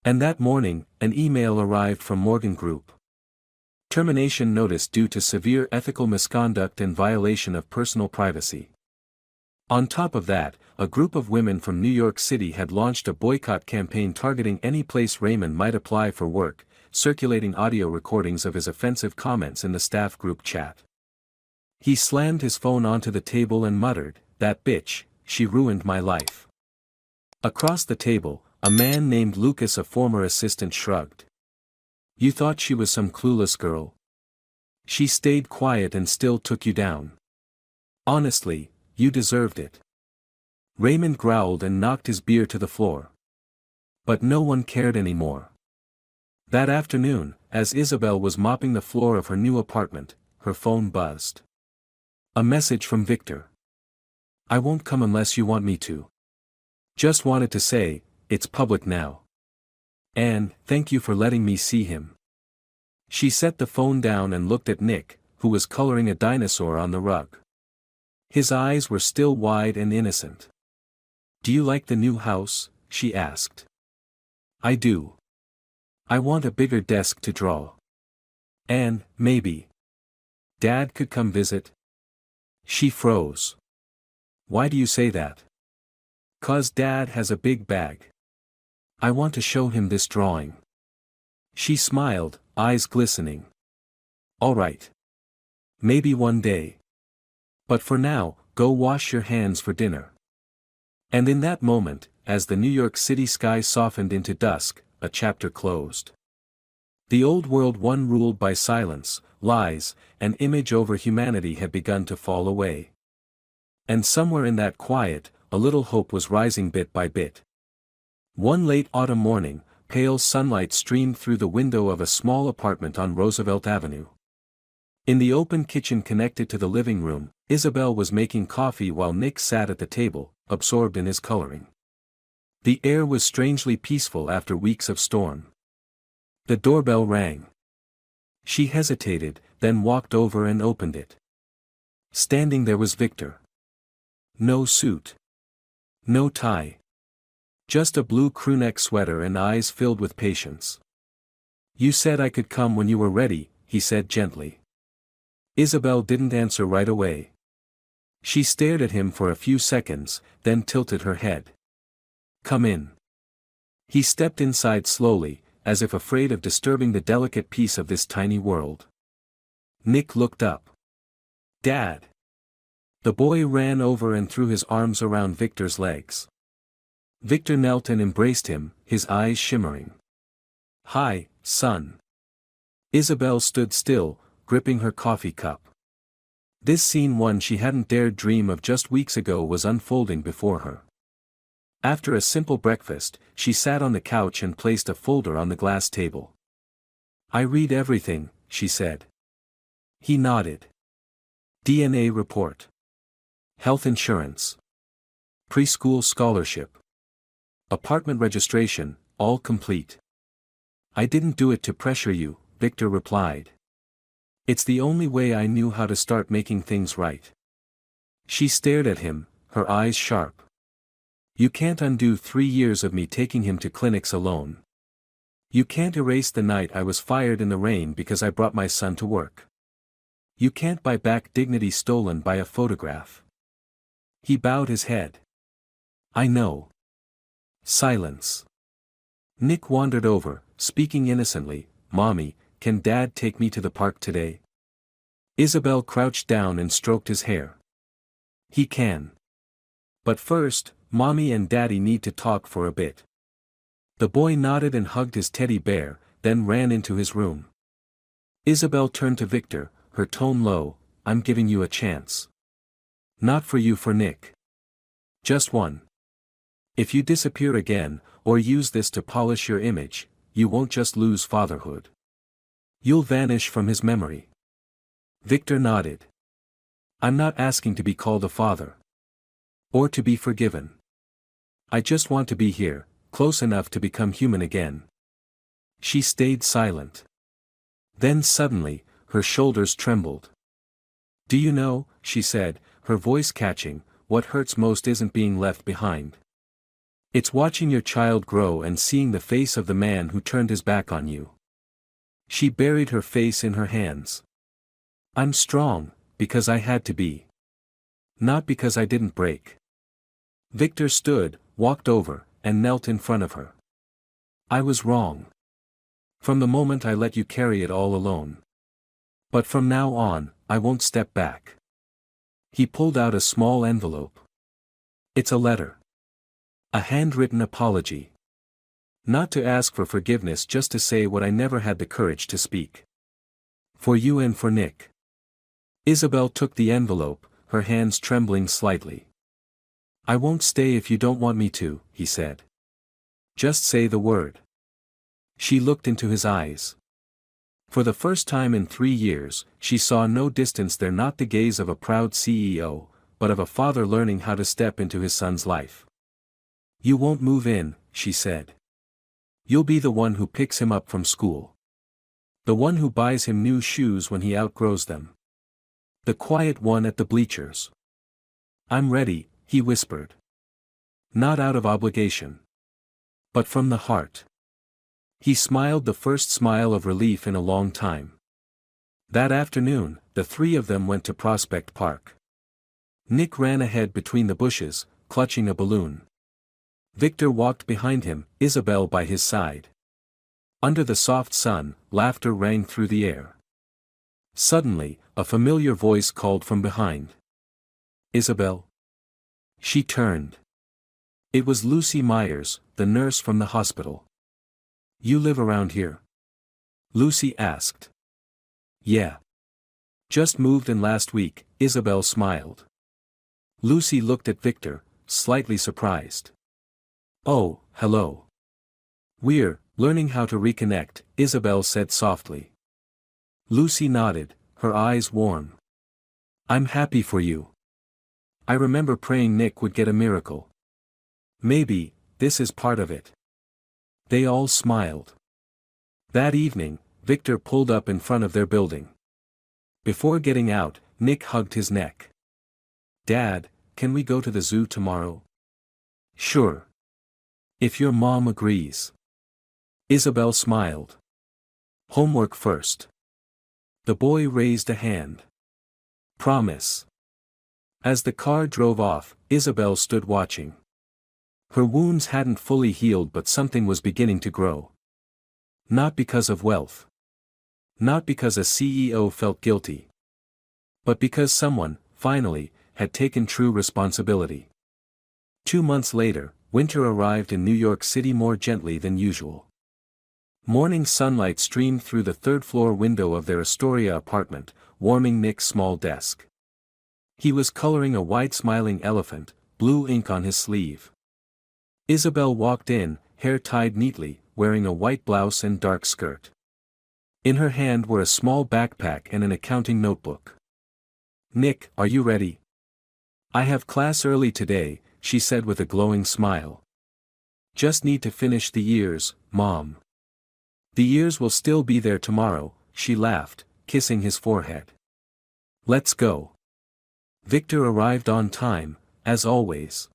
And that morning, an email arrived from Morgan Group. Termination notice due to severe ethical misconduct and violation of personal privacy. On top of that, a group of women from New York City had launched a boycott campaign targeting any place Raymond might apply for work, circulating audio recordings of his offensive comments in the staff group chat. He slammed his phone onto the table and muttered, "That bitch, she ruined my life." Across the table, a man named Lucas, a former assistant, shrugged. You thought she was some clueless girl? She stayed quiet and still took you down. Honestly, you deserved it. Raymond growled and knocked his beer to the floor. But no one cared anymore. That afternoon, as Isabel was mopping the floor of her new apartment, her phone buzzed. A message from Victor. I won't come unless you want me to. Just wanted to say, it's public now. And, thank you for letting me see him. She set the phone down and looked at Nick, who was coloring a dinosaur on the rug. His eyes were still wide and innocent. Do you like the new house? She asked. I do. I want a bigger desk to draw. And, maybe, Dad could come visit? She froze. Why do you say that? 'Cause Dad has a big bag. I want to show him this drawing. She smiled, eyes glistening. All right. Maybe one day. But for now, go wash your hands for dinner. And in that moment, as the New York City sky softened into dusk, a chapter closed. The old world, one ruled by silence, lies, and image over humanity, had begun to fall away. And somewhere in that quiet, a little hope was rising bit by bit. One late autumn morning, pale sunlight streamed through the window of a small apartment on Roosevelt Avenue. In the open kitchen connected to the living room, Isabel was making coffee while Nick sat at the table, absorbed in his coloring. The air was strangely peaceful after weeks of storm. The doorbell rang. She hesitated, then walked over and opened it. Standing there was Victor. No suit. No tie. Just a blue crewneck sweater and eyes filled with patience. You said I could come when you were ready, he said gently. Isabel didn't answer right away. She stared at him for a few seconds, then tilted her head. Come in. He stepped inside slowly, as if afraid of disturbing the delicate peace of this tiny world. Nick looked up. Dad. The boy ran over and threw his arms around Victor's legs. Victor knelt and embraced him, his eyes shimmering. Hi, son. Isabel stood still, gripping her coffee cup. This scene, one she hadn't dared dream of just weeks ago, was unfolding before her. After a simple breakfast, she sat on the couch and placed a folder on the glass table. "I read everything," she said. He nodded. DNA report. Health insurance. Preschool scholarship. Apartment registration, all complete. "I didn't do it to pressure you," Victor replied. "It's the only way I knew how to start making things right." She stared at him, her eyes sharp. "You can't undo 3 years of me taking him to clinics alone. You can't erase the night I was fired in the rain because I brought my son to work. You can't buy back dignity stolen by a photograph." He bowed his head. "I know." Silence. Nick wandered over, speaking innocently. "Mommy, can Dad take me to the park today?" Isabel crouched down and stroked his hair. "He can. But first, Mommy and Daddy need to talk for a bit." The boy nodded and hugged his teddy bear, then ran into his room. Isabel turned to Victor, her tone low. "I'm giving you a chance. Not for you, for Nick. Just one. If you disappear again, or use this to polish your image, you won't just lose fatherhood. You'll vanish from his memory." Victor nodded. "I'm not asking to be called a father. Or to be forgiven. I just want to be here, close enough to become human again." She stayed silent. Then suddenly, her shoulders trembled. "Do you know," she said, her voice catching, "what hurts most isn't being left behind. It's watching your child grow and seeing the face of the man who turned his back on you." She buried her face in her hands. "I'm strong, because I had to be. Not because I didn't break." Victor stood, walked over, and knelt in front of her. "I was wrong. From the moment I let you carry it all alone. But from now on, I won't step back." He pulled out a small envelope. "It's a letter. A handwritten apology. Not to ask for forgiveness, just to say what I never had the courage to speak. For you and for Nick." Isabel took the envelope, her hands trembling slightly. "I won't stay if you don't want me to," he said. "Just say the word." She looked into his eyes. For the first time in 3 years, she saw no distance there, not the gaze of a proud CEO, but of a father learning how to step into his son's life. "You won't move in," she said. "You'll be the one who picks him up from school. The one who buys him new shoes when he outgrows them. The quiet one at the bleachers." "I'm ready," he whispered. "Not out of obligation. But from the heart." He smiled, the first smile of relief in a long time. That afternoon, the 3 of them went to Prospect Park. Nick ran ahead between the bushes, clutching a balloon. Victor walked behind him, Isabel by his side. Under the soft sun, laughter rang through the air. Suddenly, a familiar voice called from behind. "Isabel?" She turned. It was Lucy Myers, the nurse from the hospital. "You live around here?" Lucy asked. "Yeah. Just moved in last week," Isabel smiled. Lucy looked at Victor, slightly surprised. "Oh, hello. We're learning how to reconnect," Isabel said softly. Lucy nodded, her eyes warm. "I'm happy for you. I remember praying Nick would get a miracle. Maybe, this is part of it." They all smiled. That evening, Victor pulled up in front of their building. Before getting out, Nick hugged his neck. "Dad, can we go to the zoo tomorrow?" "Sure. If your mom agrees." Isabel smiled. "Homework first." The boy raised a hand. "Promise." As the car drove off, Isabel stood watching. Her wounds hadn't fully healed, but something was beginning to grow. Not because of wealth. Not because a CEO felt guilty. But because someone, finally, had taken true responsibility. 2 months later, winter arrived in New York City more gently than usual. Morning sunlight streamed through the third-floor window of their Astoria apartment, warming Nick's small desk. He was coloring a wide smiling elephant, blue ink on his sleeve. Isabel walked in, hair tied neatly, wearing a white blouse and dark skirt. In her hand were a small backpack and an accounting notebook. "Nick, are you ready?" "I have class early today," she said with a glowing smile. "Just need to finish the years, Mom." "The years will still be there tomorrow," she laughed, kissing his forehead. "Let's go." Victor arrived on time, as always.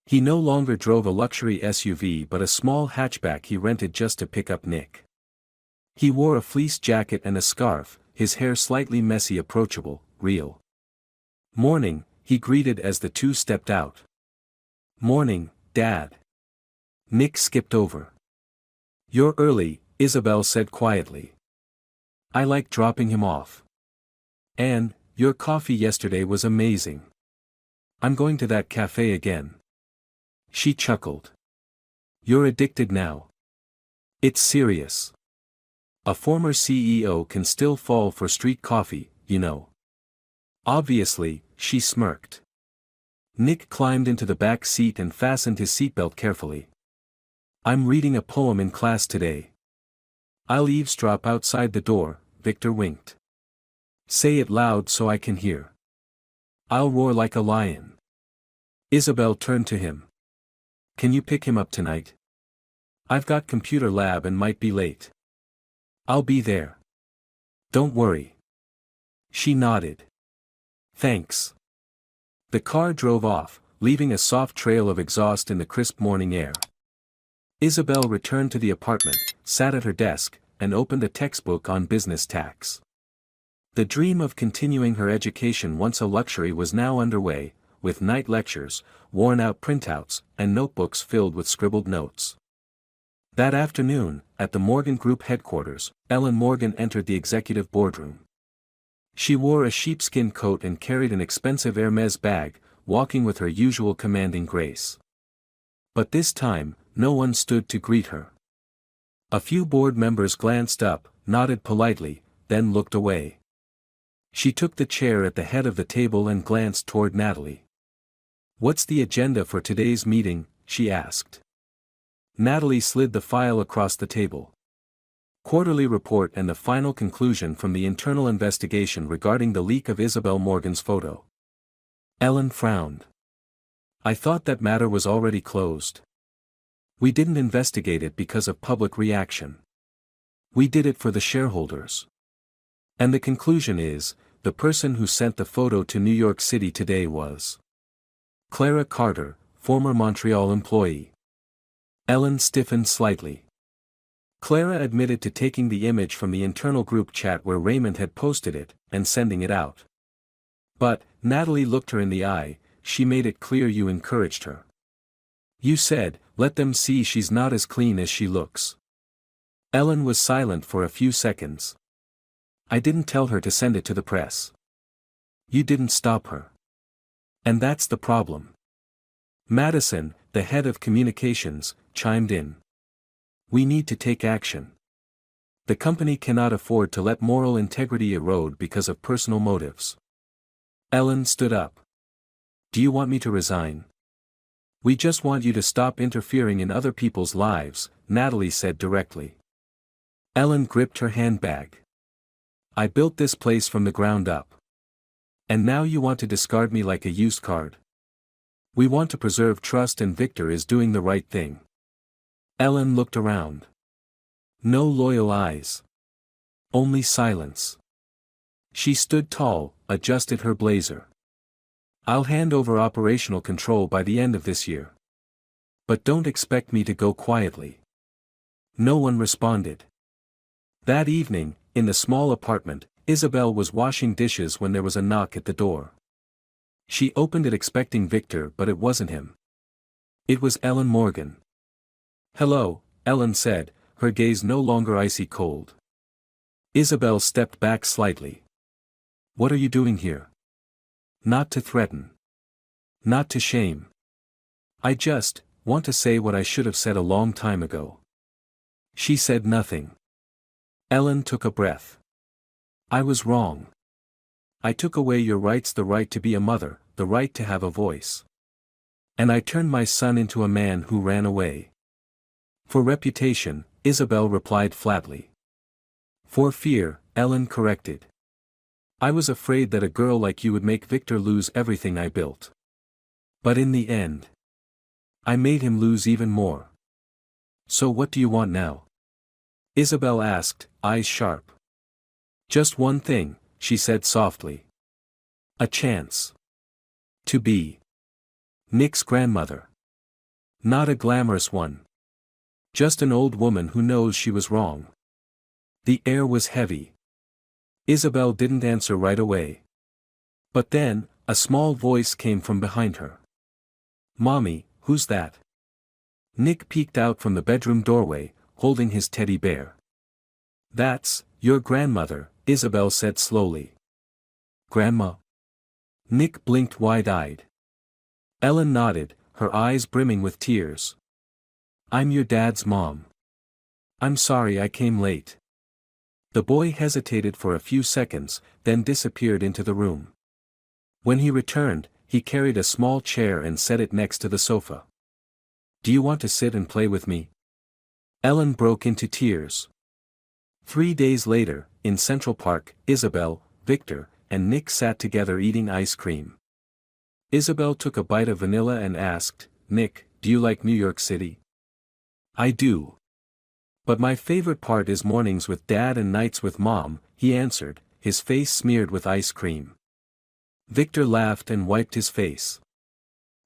He no longer drove a luxury SUV but a small hatchback he rented just to pick up Nick. He wore a fleece jacket and a scarf, his hair slightly messy, approachable, real. "Morning," he greeted as the two stepped out. "Morning, Dad." Nick skipped over. "You're early," Isabel said quietly. "I like dropping him off. And, your coffee yesterday was amazing. I'm going to that cafe again." She chuckled. "You're addicted now. It's serious. A former CEO can still fall for street coffee, you know." "Obviously," she smirked. Nick climbed into the back seat and fastened his seatbelt carefully. "I'm reading a poem in class today. I'll eavesdrop outside the door," Victor winked. "Say it loud so I can hear." "I'll roar like a lion." Isabel turned to him. "Can you pick him up tonight? I've got computer lab and might be late." "I'll be there. Don't worry." She nodded. "Thanks." The car drove off, leaving a soft trail of exhaust in the crisp morning air. Isabel returned to the apartment, sat at her desk, and opened a textbook on business tax. The dream of continuing her education, once a luxury, was now underway, with night lectures, worn-out printouts, and notebooks filled with scribbled notes. That afternoon, at the Morgan Group headquarters, Ellen Morgan entered the executive boardroom. She wore a sheepskin coat and carried an expensive Hermes bag, walking with her usual commanding grace. But this time, no one stood to greet her. A few board members glanced up, nodded politely, then looked away. She took the chair at the head of the table and glanced toward Natalie. "What's the agenda for today's meeting?" she asked. Natalie slid the file across the table. "Quarterly report and the final conclusion from the internal investigation regarding the leak of Isabel Morgan's photo." Ellen frowned. "I thought that matter was already closed. We didn't investigate it because of public reaction. We did it for the shareholders. And the conclusion is, the person who sent the photo to New York City today was Clara Carter, former Montreal employee." Ellen stiffened slightly. Clara admitted to taking the image from the internal group chat where Raymond had posted it, and sending it out. "But," Natalie looked her in the eye, "she made it clear you encouraged her. You said, 'Let them see she's not as clean as she looks.'" Ellen was silent for a few seconds. "I didn't tell her to send it to the press." "You didn't stop her. And that's the problem." Madison, the head of communications, chimed in. "We need to take action. The company cannot afford to let moral integrity erode because of personal motives." Ellen stood up. "Do you want me to resign?" "We just want you to stop interfering in other people's lives," Natalie said directly. Ellen gripped her handbag. "I built this place from the ground up. And now you want to discard me like a used card? We want to preserve trust and Victor is doing the right thing." Ellen looked around. No loyal eyes. Only silence. She stood tall, adjusted her blazer. "I'll hand over operational control by the end of this year. But don't expect me to go quietly." No one responded. That evening, in the small apartment, Isabel was washing dishes when there was a knock at the door. She opened it expecting Victor, but it wasn't him. It was Ellen Morgan. "Hello," Ellen said, her gaze no longer icy cold. Isabel stepped back slightly. "What are you doing here?" "Not to threaten. Not to shame. I just want to say what I should have said a long time ago." She said nothing. Ellen took a breath. "I was wrong. I took away your rights, the right to be a mother, the right to have a voice. And I turned my son into a man who ran away. For reputation, Isabel replied flatly. For fear, Ellen corrected. I was afraid that a girl like you would make Victor lose everything I built. But in the end, I made him lose even more. So what do you want now? Isabel asked, eyes sharp. Just one thing, she said softly. A chance. To be Nick's grandmother. Not a glamorous one. Just an old woman who knows she was wrong. The air was heavy. Isabel didn't answer right away. But then, a small voice came from behind her. Mommy, who's that? Nick peeked out from the bedroom doorway, holding his teddy bear. That's your grandmother, Isabel said slowly. Grandma? Nick blinked wide-eyed. Ellen nodded, her eyes brimming with tears. I'm your dad's mom. I'm sorry I came late. The boy hesitated for a few seconds, then disappeared into the room. When he returned, he carried a small chair and set it next to the sofa. Do you want to sit and play with me? Ellen broke into tears. 3 days later, in Central Park, Isabel, Victor, and Nick sat together eating ice cream. Isabel took a bite of vanilla and asked, Nick, do you like New York City? I do. But my favorite part is mornings with Dad and nights with Mom, he answered, his face smeared with ice cream. Victor laughed and wiped his face.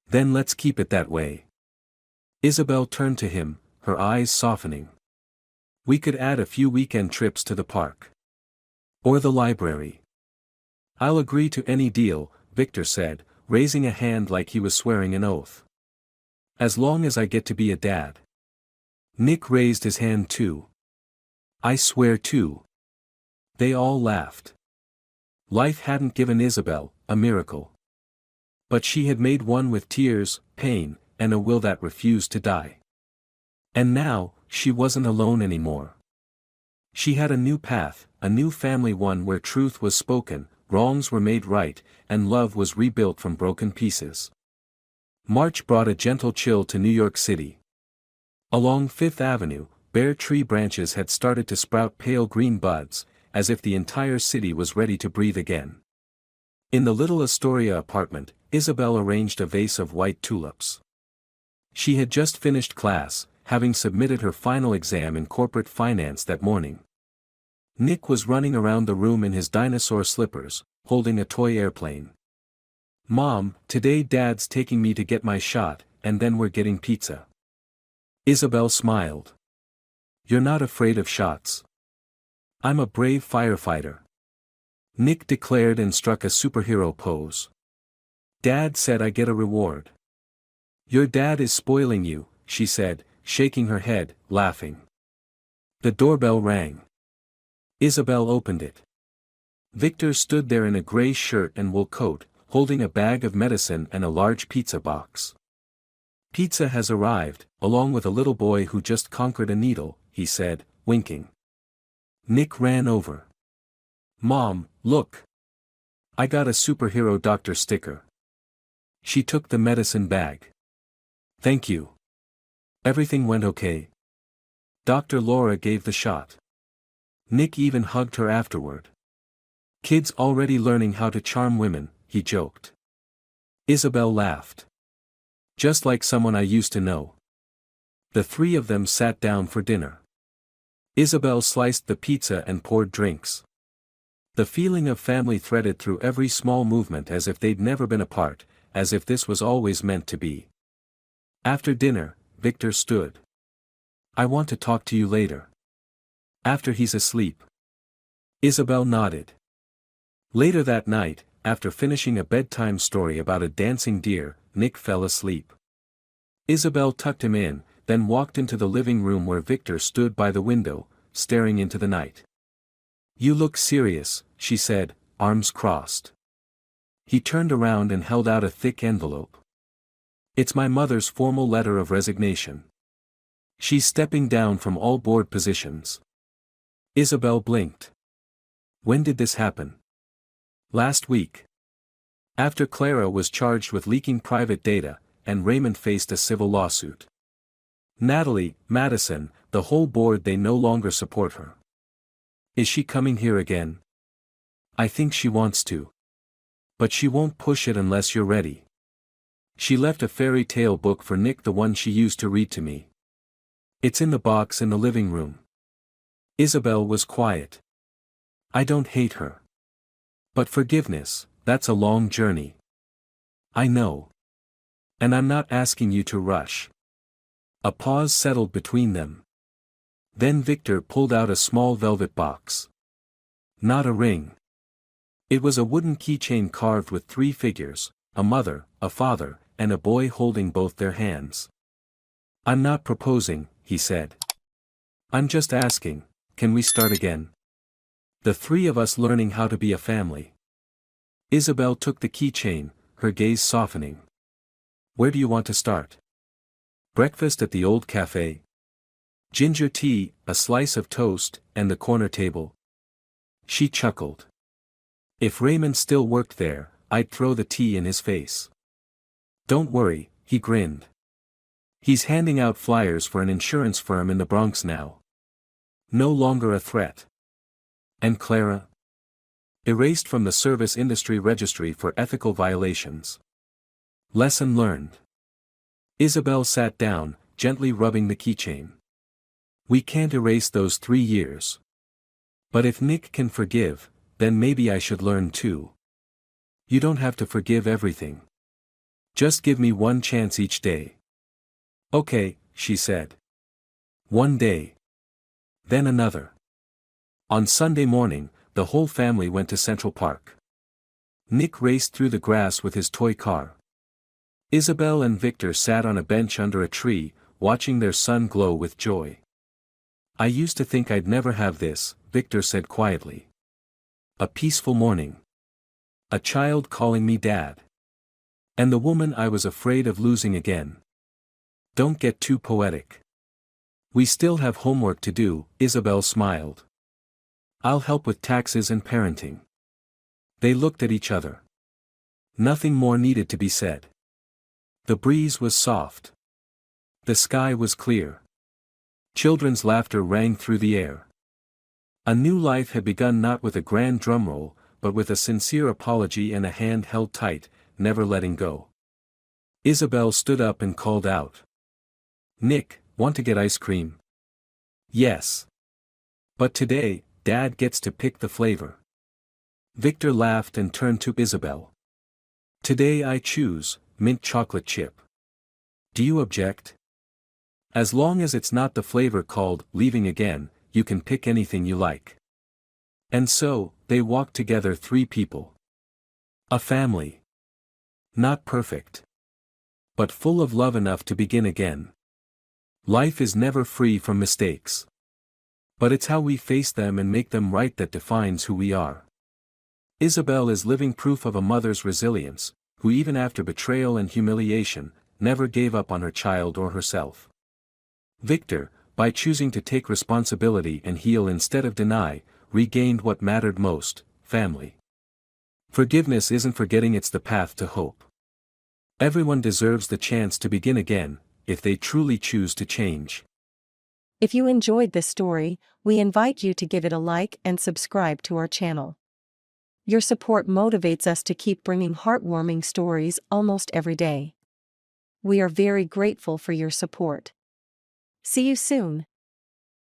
Then let's keep it that way. Isabel turned to him, her eyes softening. We could add a few weekend trips to the park. Or the library. I'll agree to any deal, Victor said, raising a hand like he was swearing an oath. As long as I get to be a dad. Nick raised his hand too. I swear too. They all laughed. Life hadn't given Isabel a miracle. But she had made one with tears, pain, and a will that refused to die. And now, she wasn't alone anymore. She had a new path, a new family, one where truth was spoken, wrongs were made right, and love was rebuilt from broken pieces. March brought a gentle chill to New York City. Along Fifth Avenue, bare tree branches had started to sprout pale green buds, as if the entire city was ready to breathe again. In the little Astoria apartment, Isabel arranged a vase of white tulips. She had just finished class, having submitted her final exam in corporate finance that morning. Nick was running around the room in his dinosaur slippers, holding a toy airplane. Mom, today Dad's taking me to get my shot, and then we're getting pizza. Isabel smiled. You're not afraid of shots. I'm a brave firefighter. Nick declared and struck a superhero pose. Dad said I get a reward. Your dad is spoiling you, she said, shaking her head, laughing. The doorbell rang. Isabel opened it. Victor stood there in a gray shirt and wool coat, holding a bag of medicine and a large pizza box. Pizza has arrived, along with a little boy who just conquered a needle, he said, winking. Nick ran over. Mom, look. I got a superhero doctor sticker. She took the medicine bag. Thank you. Everything went okay. Dr. Laura gave the shot. Nick even hugged her afterward. Kids already learning how to charm women, he joked. Isabel laughed. Just like someone I used to know. The three of them sat down for dinner. Isabel sliced the pizza and poured drinks. The feeling of family threaded through every small movement, as if they'd never been apart, as if this was always meant to be. After dinner, Victor stood. I want to talk to you later. After he's asleep. Isabel nodded. Later that night, after finishing a bedtime story about a dancing deer, Nick fell asleep. Isabel tucked him in, then walked into the living room where Victor stood by the window, staring into the night. You look serious, she said, arms crossed. He turned around and held out a thick envelope. It's my mother's formal letter of resignation. She's stepping down from all board positions. Isabel blinked. When did this happen? Last week. After Clara was charged with leaking private data, and Raymond faced a civil lawsuit. Natalie, Madison, the whole board, they no longer support her. Is she coming here again? I think she wants to. But she won't push it unless you're ready. She left a fairy tale book for Nick, the one she used to read to me. It's in the box in the living room. Isabel was quiet. I don't hate her. But forgiveness, that's a long journey. I know. And I'm not asking you to rush. A pause settled between them. Then Victor pulled out a small velvet box. Not a ring. It was a wooden keychain carved with 3 figures, a mother, a father, and a boy holding both their hands. I'm not proposing, he said. I'm just asking, can we start again? The 3 of us learning how to be a family. Isabel took the keychain, her gaze softening. Where do you want to start? Breakfast at the old cafe? Ginger tea, a slice of toast, and the corner table? She chuckled. If Raymond still worked there, I'd throw the tea in his face. Don't worry, he grinned. He's handing out flyers for an insurance firm in the Bronx now. No longer a threat. And Clara? Erased from the Service Industry Registry for ethical violations. Lesson learned. Isabel sat down, gently rubbing the keychain. We can't erase those 3 years. But if Nick can forgive, then maybe I should learn too. You don't have to forgive everything. Just give me one chance each day. Okay, she said. One day. Then another. On Sunday morning, the whole family went to Central Park. Nick raced through the grass with his toy car. Isabel and Victor sat on a bench under a tree, watching their son glow with joy. I used to think I'd never have this, Victor said quietly. A peaceful morning. A child calling me dad. And the woman I was afraid of losing again. Don't get too poetic. We still have homework to do, Isabel smiled. I'll help with taxes and parenting. They looked at each other. Nothing more needed to be said. The breeze was soft. The sky was clear. Children's laughter rang through the air. A new life had begun, not with a grand drumroll, but with a sincere apology and a hand held tight, never letting go. Isabel stood up and called out. Nick, want to get ice cream? Yes. But today, Dad gets to pick the flavor. Victor laughed and turned to Isabel. Today I choose mint chocolate chip. Do you object? As long as it's not the flavor called leaving again, you can pick anything you like. And so, they walked together, 3 people. A family. Not perfect. But full of love enough to begin again. Life is never free from mistakes. But it's how we face them and make them right that defines who we are. Isabel is living proof of a mother's resilience, who even after betrayal and humiliation, never gave up on her child or herself. Victor, by choosing to take responsibility and heal instead of deny, regained what mattered most, family. Forgiveness isn't forgetting, it's the path to hope. Everyone deserves the chance to begin again, if they truly choose to change. If you enjoyed this story, we invite you to give it a like and subscribe to our channel. Your support motivates us to keep bringing heartwarming stories almost every day. We are very grateful for your support. See you soon.